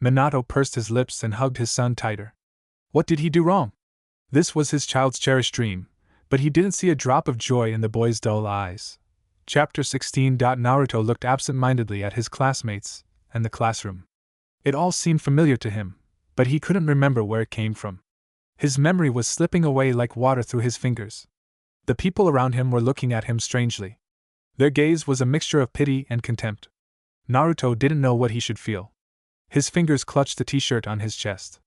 Minato pursed his lips and hugged his son tighter. What did he do wrong? This was his child's cherished dream, but he didn't see a drop of joy in the boy's dull eyes. Chapter 16. Naruto looked absent-mindedly at his classmates and the classroom. It all seemed familiar to him, but he couldn't remember where it came from. His memory was slipping away like water through his fingers. The people around him were looking at him strangely. Their gaze was a mixture of pity and contempt. Naruto didn't know what he should feel. His fingers clutched the t-shirt on his chest.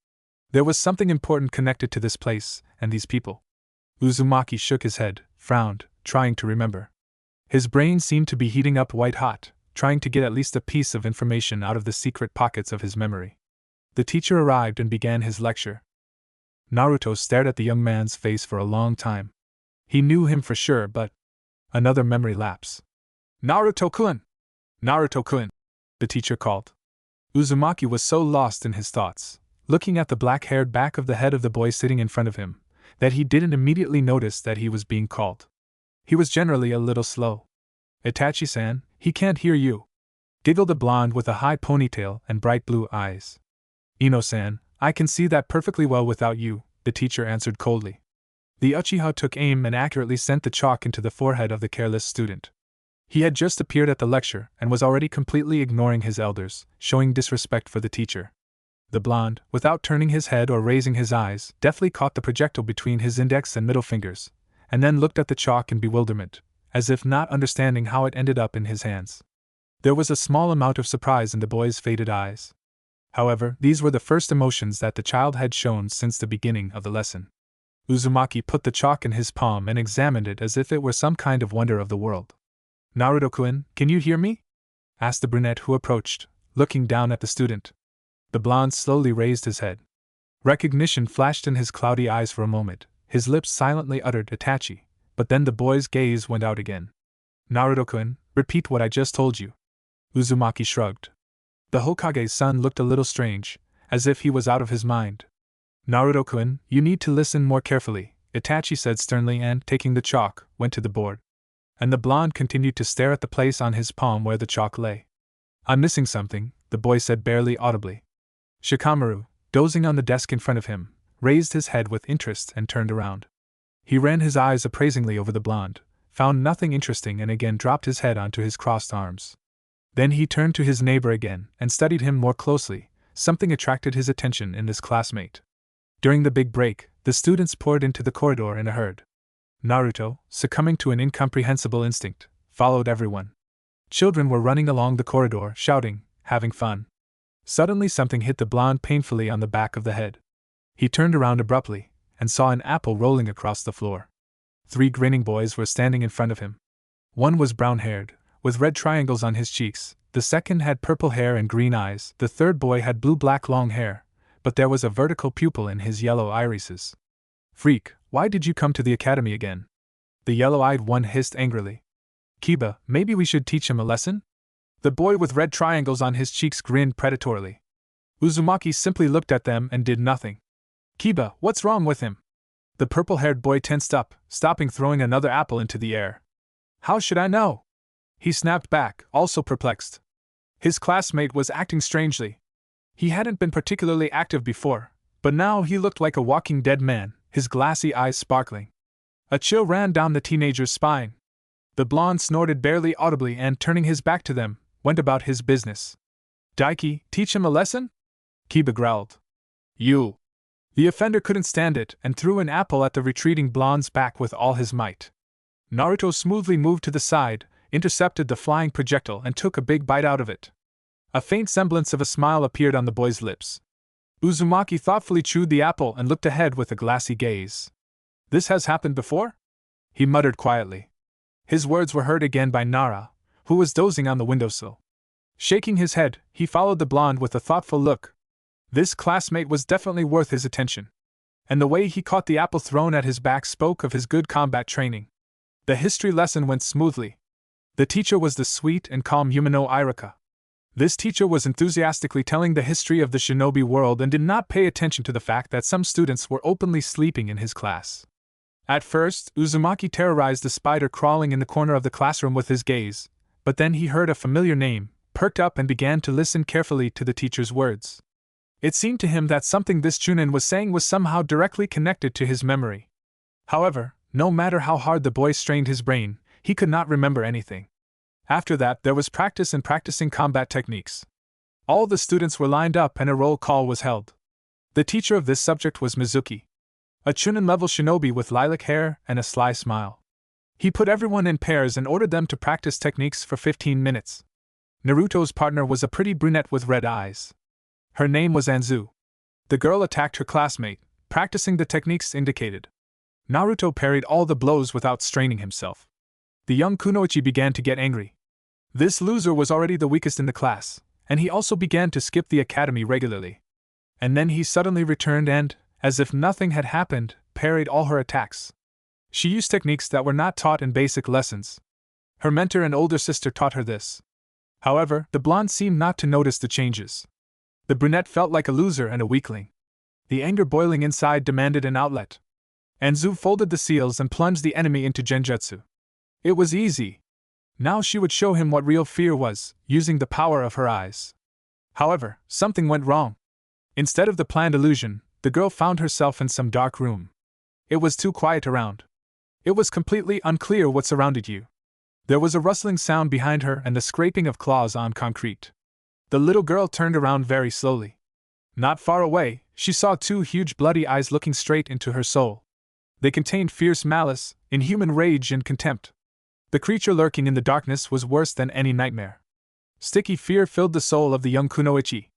There was something important connected to this place and these people. Uzumaki shook his head, frowned, trying to remember. His brain seemed to be heating up white-hot, trying to get at least a piece of information out of the secret pockets of his memory. The teacher arrived and began his lecture. Naruto stared at the young man's face for a long time. He knew him for sure, but… Another memory lapse. Naruto-kun! Naruto-kun! The teacher called. Uzumaki was so lost in his thoughts, looking at the black-haired back of the head of the boy sitting in front of him, that he didn't immediately notice that he was being called. He was generally a little slow. Itachi-san, he can't hear you, giggled a blonde with a high ponytail and bright blue eyes. Ino-san, I can see that perfectly well without you, the teacher answered coldly. The Uchiha took aim and accurately sent the chalk into the forehead of the careless student. He had just appeared at the lecture and was already completely ignoring his elders, showing disrespect for the teacher. The blonde, without turning his head or raising his eyes, deftly caught the projectile between his index and middle fingers, and then looked at the chalk in bewilderment, as if not understanding how it ended up in his hands. There was a small amount of surprise in the boy's faded eyes. However, these were the first emotions that the child had shown since the beginning of the lesson. Uzumaki put the chalk in his palm and examined it as if it were some kind of wonder of the world. Naruto-kun, can you hear me? Asked the brunette who approached, looking down at the student. The blonde slowly raised his head. Recognition flashed in his cloudy eyes for a moment. His lips silently uttered Itachi, but then the boy's gaze went out again. Naruto-kun, repeat what I just told you. Uzumaki shrugged. The Hokage's son looked a little strange, as if he was out of his mind. Naruto-kun, you need to listen more carefully, Itachi said sternly and, taking the chalk, went to the board. And the blonde continued to stare at the place on his palm where the chalk lay. I'm missing something, the boy said barely audibly. Shikamaru, dozing on the desk in front of him, raised his head with interest and turned around. He ran his eyes appraisingly over the blonde, found nothing interesting and again dropped his head onto his crossed arms. Then he turned to his neighbor again and studied him more closely. Something attracted his attention in this classmate. During the big break, the students poured into the corridor in a herd. Naruto, succumbing to an incomprehensible instinct, followed everyone. Children were running along the corridor, shouting, having fun. Suddenly something hit the blonde painfully on the back of the head. He turned around abruptly, and saw an apple rolling across the floor. 3 grinning boys were standing in front of him. One was brown-haired, with red triangles on his cheeks, the second had purple hair and green eyes, the third boy had blue-black long hair, but there was a vertical pupil in his yellow irises. Freak, why did you come to the academy again? The yellow-eyed one hissed angrily. Kiba, maybe we should teach him a lesson? The boy with red triangles on his cheeks grinned predatorily. Uzumaki simply looked at them and did nothing. Kiba, what's wrong with him? The purple-haired boy tensed up, stopping throwing another apple into the air. How should I know? He snapped back, also perplexed. His classmate was acting strangely. He hadn't been particularly active before, but now he looked like a walking dead man, his glassy eyes sparkling. A chill ran down the teenager's spine. The blonde snorted barely audibly and, turning his back to them, went about his business. Daiki, teach him a lesson? Kiba growled. You. The offender couldn't stand it and threw an apple at the retreating blonde's back with all his might. Naruto smoothly moved to the side, intercepted the flying projectile and took a big bite out of it. A faint semblance of a smile appeared on the boy's lips. Uzumaki thoughtfully chewed the apple and looked ahead with a glassy gaze. This has happened before? He muttered quietly. His words were heard again by Nara, who was dozing on the windowsill. Shaking his head, he followed the blonde with a thoughtful look. This classmate was definitely worth his attention. And the way he caught the apple thrown at his back spoke of his good combat training. The history lesson went smoothly. The teacher was the sweet and calm Yumino Irika. This teacher was enthusiastically telling the history of the shinobi world and did not pay attention to the fact that some students were openly sleeping in his class. At first, Uzumaki terrorized the spider crawling in the corner of the classroom with his gaze, but then he heard a familiar name, perked up and began to listen carefully to the teacher's words. It seemed to him that something this Chunin was saying was somehow directly connected to his memory. However, no matter how hard the boy strained his brain, he could not remember anything. After that, there was practice in practicing combat techniques. All the students were lined up and a roll call was held. The teacher of this subject was Mizuki. A Chunin-level shinobi with lilac hair and a sly smile. He put everyone in pairs and ordered them to practice techniques for 15 minutes. Naruto's partner was a pretty brunette with red eyes. Her name was Anzu. The girl attacked her classmate, practicing the techniques indicated. Naruto parried all the blows without straining himself. The young kunoichi began to get angry. This loser was already the weakest in the class, and he also began to skip the academy regularly. And then he suddenly returned and, as if nothing had happened, parried all her attacks. She used techniques that were not taught in basic lessons. Her mentor and older sister taught her this. However, the blonde seemed not to notice the changes. The brunette felt like a loser and a weakling. The anger boiling inside demanded an outlet. Anzu folded the seals and plunged the enemy into genjutsu. It was easy. Now she would show him what real fear was, using the power of her eyes. However, something went wrong. Instead of the planned illusion, the girl found herself in some dark room. It was too quiet around. It was completely unclear what surrounded you. There was a rustling sound behind her and the scraping of claws on concrete. The little girl turned around very slowly. Not far away, she saw two huge bloody eyes looking straight into her soul. They contained fierce malice, inhuman rage and contempt. The creature lurking in the darkness was worse than any nightmare. Sticky fear filled the soul of the young kunoichi.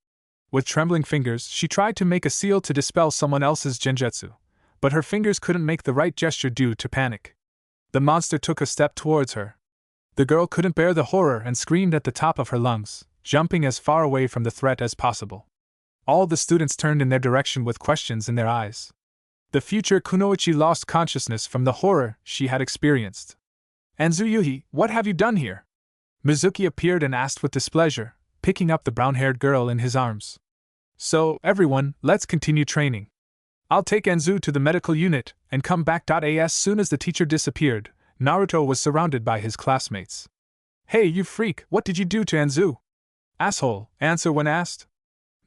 With trembling fingers, she tried to make a seal to dispel someone else's genjutsu, but her fingers couldn't make the right gesture due to panic. The monster took a step towards her. The girl couldn't bear the horror and screamed at the top of her lungs, jumping as far away from the threat as possible. All the students turned in their direction with questions in their eyes. The future kunoichi lost consciousness from the horror she had experienced. Anzu Yuhi, what have you done here? Mizuki appeared and asked with displeasure, picking up the brown-haired girl in his arms. So, everyone, let's continue training. I'll take Anzu to the medical unit and come back. As soon as the teacher disappeared, Naruto was surrounded by his classmates. Hey, you freak, what did you do to Anzu? Asshole, answer when asked.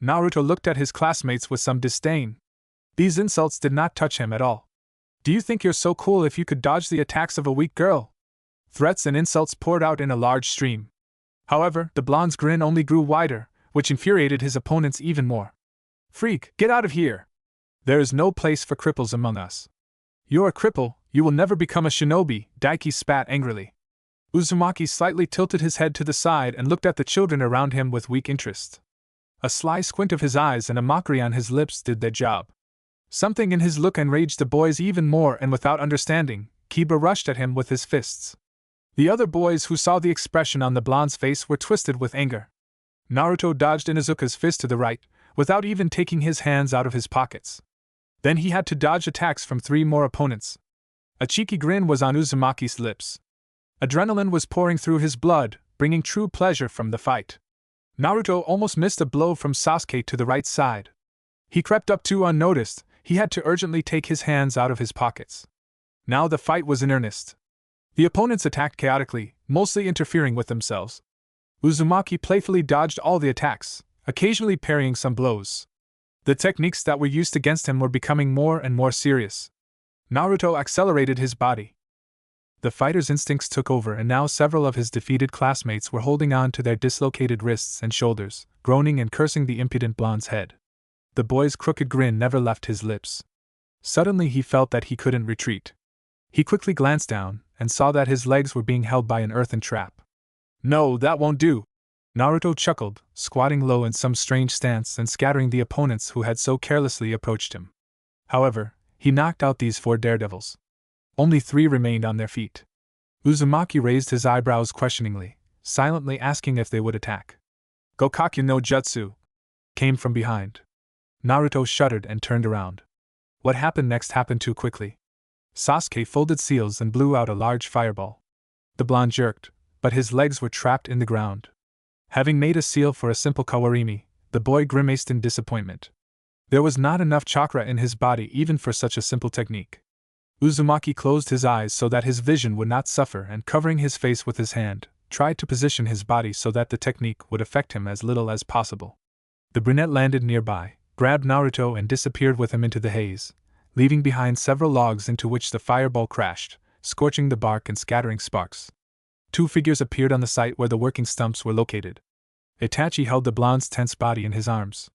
Naruto looked at his classmates with some disdain. These insults did not touch him at all. Do you think you're so cool if you could dodge the attacks of a weak girl? Threats and insults poured out in a large stream. However, the blonde's grin only grew wider, which infuriated his opponents even more. Freak, get out of here! There is no place for cripples among us. You're a cripple, you will never become a shinobi, Daiki spat angrily. Uzumaki slightly tilted his head to the side and looked at the children around him with weak interest. A sly squint of his eyes and a mockery on his lips did their job. Something in his look enraged the boys even more, and without understanding, Kiba rushed at him with his fists. The other boys who saw the expression on the blonde's face were twisted with anger. Naruto dodged Inuzuka's fist to the right, without even taking his hands out of his pockets. Then he had to dodge attacks from 3 more opponents. A cheeky grin was on Uzumaki's lips. Adrenaline was pouring through his blood, bringing true pleasure from the fight. Naruto almost missed a blow from Sasuke to the right side. He crept up too unnoticed. He had to urgently take his hands out of his pockets. Now the fight was in earnest. The opponents attacked chaotically, mostly interfering with themselves. Uzumaki playfully dodged all the attacks, occasionally parrying some blows. The techniques that were used against him were becoming more and more serious. Naruto accelerated his body. The fighter's instincts took over, and now several of his defeated classmates were holding on to their dislocated wrists and shoulders, groaning and cursing the impudent blonde's head. The boy's crooked grin never left his lips. Suddenly he felt that he couldn't retreat. He quickly glanced down, and saw that his legs were being held by an earthen trap. No, that won't do! Naruto chuckled, squatting low in some strange stance and scattering the opponents who had so carelessly approached him. However, he knocked out these 4 daredevils. Only 3 remained on their feet. Uzumaki raised his eyebrows questioningly, silently asking if they would attack. Gokakyu no Jutsu came from behind. Naruto shuddered and turned around. What happened next happened too quickly. Sasuke folded seals and blew out a large fireball. The blonde jerked, but his legs were trapped in the ground. Having made a seal for a simple kawarimi, the boy grimaced in disappointment. There was not enough chakra in his body even for such a simple technique. Uzumaki closed his eyes so that his vision would not suffer, and covering his face with his hand, tried to position his body so that the technique would affect him as little as possible. The brunette landed nearby, grabbed Naruto and disappeared with him into the haze, leaving behind several logs into which the fireball crashed, scorching the bark and scattering sparks. 2 figures appeared on the site where the working stumps were located. Itachi held the blonde's tense body in his arms.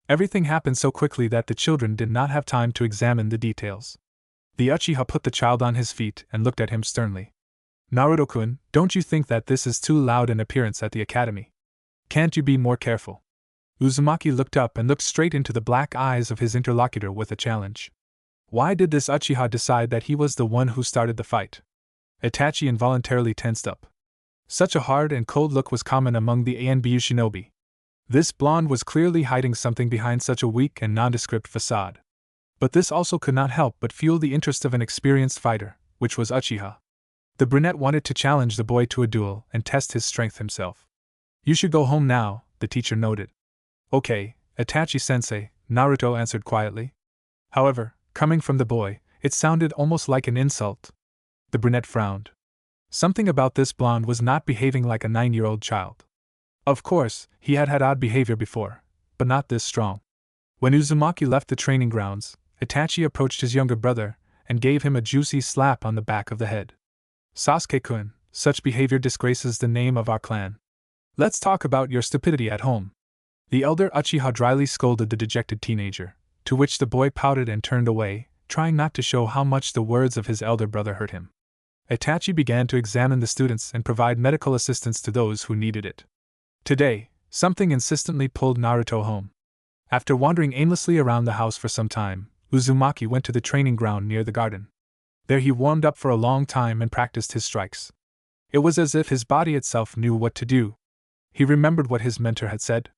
Everything happened so quickly that the children did not have time to examine the details. The Uchiha put the child on his feet and looked at him sternly. Naruto-kun, don't you think that this is too loud an appearance at the academy? Can't you be more careful? Uzumaki looked up and looked straight into the black eyes of his interlocutor with a challenge. Why did this Uchiha decide that he was the one who started the fight? Itachi involuntarily tensed up. Such a hard and cold look was common among the Anbu shinobi. This blonde was clearly hiding something behind such a weak and nondescript facade. But this also could not help but fuel the interest of an experienced fighter, which was Uchiha. The brunette wanted to challenge the boy to a duel and test his strength himself. You should go home now, the teacher noted. Okay, Itachi-sensei, Naruto answered quietly. However, coming from the boy, it sounded almost like an insult. The brunette frowned. Something about this blonde was not behaving like a 9-year-old child. Of course, he had had odd behavior before, but not this strong. When Uzumaki left the training grounds, Itachi approached his younger brother and gave him a juicy slap on the back of the head. Sasuke-kun, such behavior disgraces the name of our clan. Let's talk about your stupidity at home. The elder Uchiha dryly scolded the dejected teenager, to which the boy pouted and turned away, trying not to show how much the words of his elder brother hurt him. Itachi began to examine the students and provide medical assistance to those who needed it. Today, something insistently pulled Naruto home. After wandering aimlessly around the house for some time, Uzumaki went to the training ground near the garden. There he warmed up for a long time and practiced his strikes. It was as if his body itself knew what to do. He remembered what his mentor had said.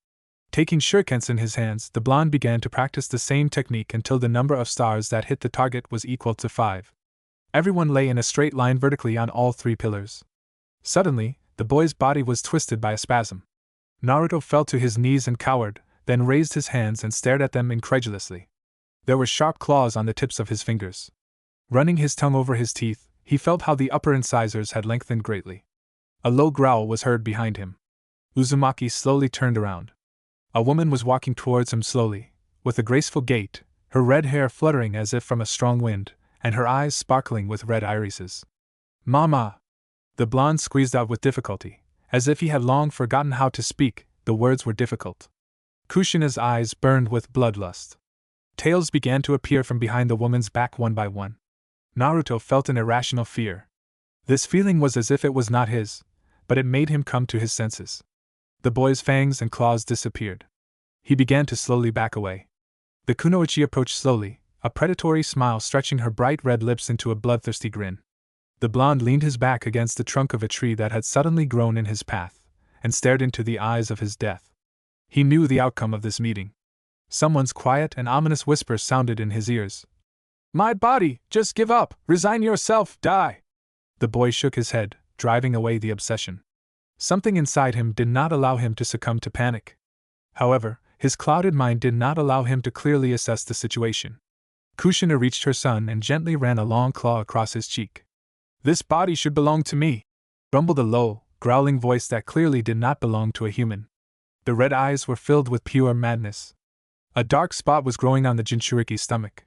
Taking shurikens in his hands, the blonde began to practice the same technique until the number of stars that hit the target was equal to 5. Everyone lay in a straight line vertically on all 3 pillars. Suddenly, the boy's body was twisted by a spasm. Naruto fell to his knees and cowered, then raised his hands and stared at them incredulously. There were sharp claws on the tips of his fingers. Running his tongue over his teeth, he felt how the upper incisors had lengthened greatly. A low growl was heard behind him. Uzumaki slowly turned around. A woman was walking towards him slowly, with a graceful gait, her red hair fluttering as if from a strong wind, and her eyes sparkling with red irises. Mama! The blonde squeezed out with difficulty, as if he had long forgotten how to speak. The words were difficult. Kushina's eyes burned with bloodlust. Tails began to appear from behind the woman's back one by one. Naruto felt an irrational fear. This feeling was as if it was not his, but it made him come to his senses. The boy's fangs and claws disappeared. He began to slowly back away. The kunoichi approached slowly, a predatory smile stretching her bright red lips into a bloodthirsty grin. The blonde leaned his back against the trunk of a tree that had suddenly grown in his path, and stared into the eyes of his death. He knew the outcome of this meeting. Someone's quiet and ominous whisper sounded in his ears. My body, just give up, resign yourself, die. The boy shook his head, driving away the obsession. Something inside him did not allow him to succumb to panic. However, his clouded mind did not allow him to clearly assess the situation. Kushina reached her son and gently ran a long claw across his cheek. This body should belong to me, rumbled a low, growling voice that clearly did not belong to a human. The red eyes were filled with pure madness. A dark spot was growing on the Jinchuriki's stomach.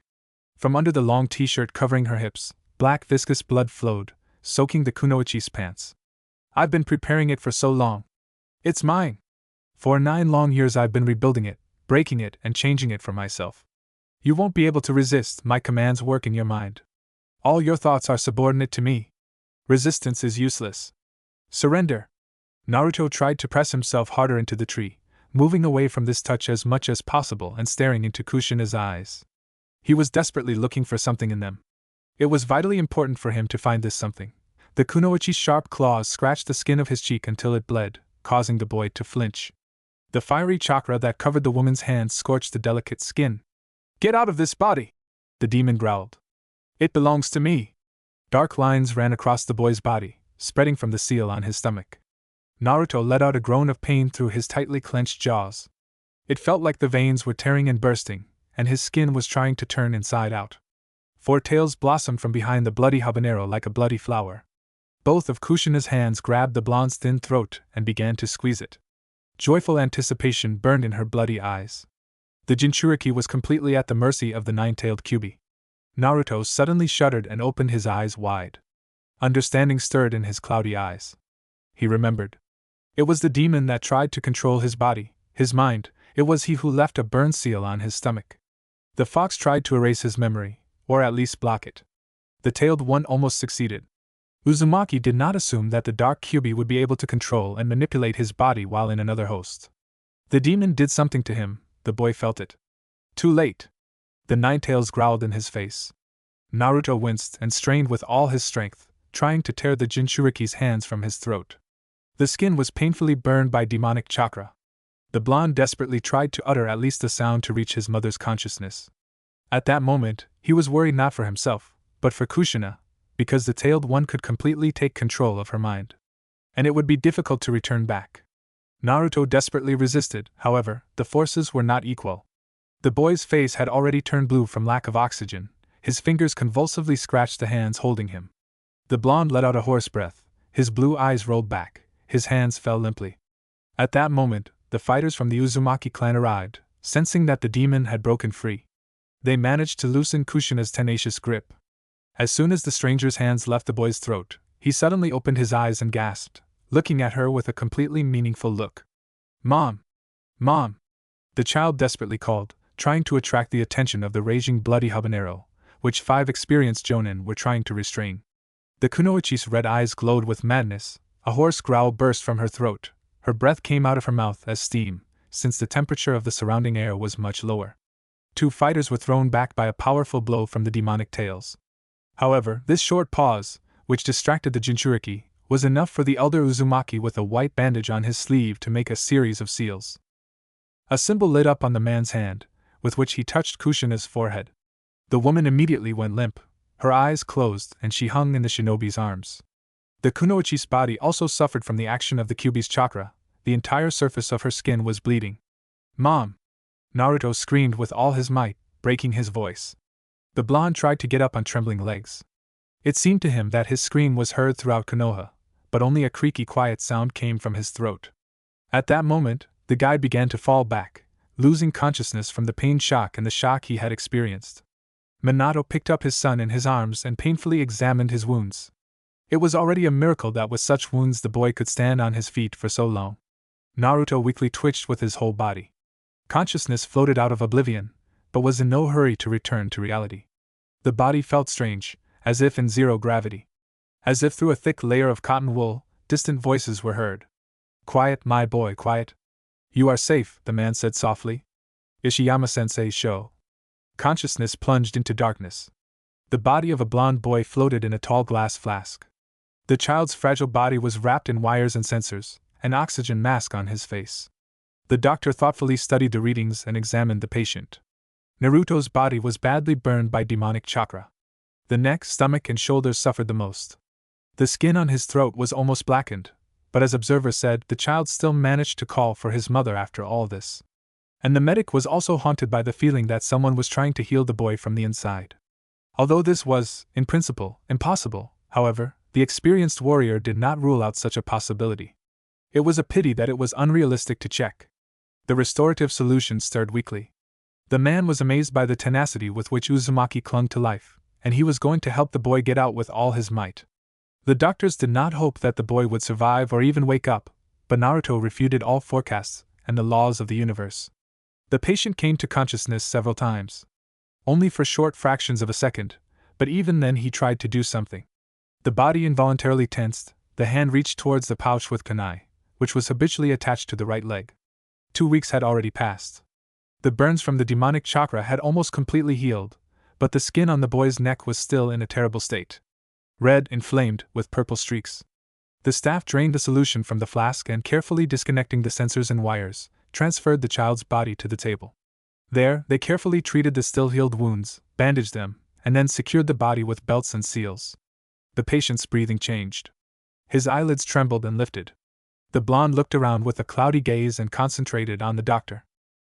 From under the long t-shirt covering her hips, black viscous blood flowed, soaking the kunoichi's pants. I've been preparing it for so long. It's mine. For 9 long years I've been rebuilding it, breaking it and changing it for myself. You won't be able to resist my commands work in your mind. All your thoughts are subordinate to me. Resistance is useless. Surrender. Naruto tried to press himself harder into the tree, moving away from this touch as much as possible and staring into Kushina's eyes. He was desperately looking for something in them. It was vitally important for him to find this something. The kunoichi's sharp claws scratched the skin of his cheek until it bled, causing the boy to flinch. The fiery chakra that covered the woman's hands scorched the delicate skin. Get out of this body! The demon growled. It belongs to me. Dark lines ran across the boy's body, spreading from the seal on his stomach. Naruto let out a groan of pain through his tightly clenched jaws. It felt like the veins were tearing and bursting, and his skin was trying to turn inside out. 4 tails blossomed from behind the bloody habanero like a bloody flower. Both of Kushina's hands grabbed the blonde's thin throat and began to squeeze it. Joyful anticipation burned in her bloody eyes. The Jinchuriki was completely at the mercy of the 9-tailed Kyuubi. Naruto suddenly shuddered and opened his eyes wide. Understanding stirred in his cloudy eyes. He remembered. It was the demon that tried to control his body, his mind. It was he who left a burn seal on his stomach. The fox tried to erase his memory, or at least block it. The tailed one almost succeeded. Uzumaki did not assume that the dark Kyuubi would be able to control and manipulate his body while in another host. The demon did something to him, the boy felt it. Too late. The Ninetales growled in his face. Naruto winced and strained with all his strength, trying to tear the Jinchuriki's hands from his throat. The skin was painfully burned by demonic chakra. The blonde desperately tried to utter at least a sound to reach his mother's consciousness. At that moment, he was worried not for himself, but for Kushina, because the tailed one could completely take control of her mind. And it would be difficult to return back. Naruto desperately resisted, however, the forces were not equal. The boy's face had already turned blue from lack of oxygen, his fingers convulsively scratched the hands holding him. The blonde let out a hoarse breath, his blue eyes rolled back, his hands fell limply. At that moment, the fighters from the Uzumaki clan arrived, sensing that the demon had broken free. They managed to loosen Kushina's tenacious grip. As soon as the stranger's hands left the boy's throat, he suddenly opened his eyes and gasped, looking at her with a completely meaningful look. "Mom! Mom!" The child desperately called, trying to attract the attention of the raging bloody habanero, which 5 experienced jonin were trying to restrain. The kunoichi's red eyes glowed with madness, a hoarse growl burst from her throat, her breath came out of her mouth as steam, since the temperature of the surrounding air was much lower. 2 fighters were thrown back by a powerful blow from the demonic tails. However, this short pause, which distracted the Jinchuriki, was enough for the elder Uzumaki with a white bandage on his sleeve to make a series of seals. A symbol lit up on the man's hand, with which he touched Kushina's forehead. The woman immediately went limp, her eyes closed, and she hung in the shinobi's arms. The kunoichi's body also suffered from the action of the Kyuubi's chakra, the entire surface of her skin was bleeding. "Mom!" Naruto screamed with all his might, breaking his voice. The blonde tried to get up on trembling legs. It seemed to him that his scream was heard throughout Konoha, but only a creaky quiet sound came from his throat. At that moment, the guide began to fall back, losing consciousness from the pain shock and the shock he had experienced. Minato picked up his son in his arms and painfully examined his wounds. It was already a miracle that with such wounds the boy could stand on his feet for so long. Naruto weakly twitched with his whole body. Consciousness floated out of oblivion, but was in no hurry to return to reality. The body felt strange, as if in zero gravity. As if through a thick layer of cotton wool, distant voices were heard. "Quiet, my boy, quiet. You are safe," the man said softly. "Ishiyama-sensei show." Consciousness plunged into darkness. The body of a blond boy floated in a tall glass flask. The child's fragile body was wrapped in wires and sensors, an oxygen mask on his face. The doctor thoughtfully studied the readings and examined the patient. Naruto's body was badly burned by demonic chakra. The neck, stomach, and shoulders suffered the most. The skin on his throat was almost blackened, but as observers said, the child still managed to call for his mother after all this. And the medic was also haunted by the feeling that someone was trying to heal the boy from the inside. Although this was, in principle, impossible, however, the experienced warrior did not rule out such a possibility. It was a pity that it was unrealistic to check. The restorative solution stirred weakly. The man was amazed by the tenacity with which Uzumaki clung to life, and he was going to help the boy get out with all his might. The doctors did not hope that the boy would survive or even wake up, but Naruto refuted all forecasts and the laws of the universe. The patient came to consciousness several times. Only for short fractions of a second, but even then he tried to do something. The body involuntarily tensed, the hand reached towards the pouch with kunai, which was habitually attached to the right leg. 2 weeks had already passed. The burns from the demonic chakra had almost completely healed, but the skin on the boy's neck was still in a terrible state. Red, inflamed, with purple streaks. The staff drained the solution from the flask and, carefully disconnecting the sensors and wires, transferred the child's body to the table. There, they carefully treated the still-healed wounds, bandaged them, and then secured the body with belts and seals. The patient's breathing changed. His eyelids trembled and lifted. The blonde looked around with a cloudy gaze and concentrated on the doctor.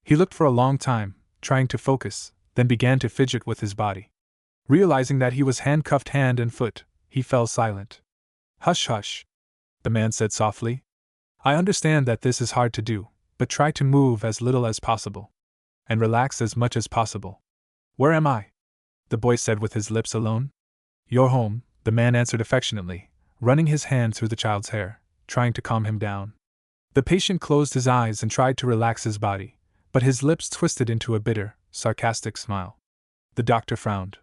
He looked for a long time, trying to focus, then began to fidget with his body. Realizing that he was handcuffed hand and foot, he fell silent. "Hush, hush," the man said softly. "I understand that this is hard to do, but try to move as little as possible. And relax as much as possible." "Where am I?" the boy said with his lips alone. "Your home," the man answered affectionately, running his hand through the child's hair, trying to calm him down. The patient closed his eyes and tried to relax his body, But his lips twisted into a bitter, sarcastic smile. The doctor frowned.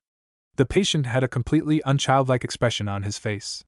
The patient had a completely unchildlike expression on his face.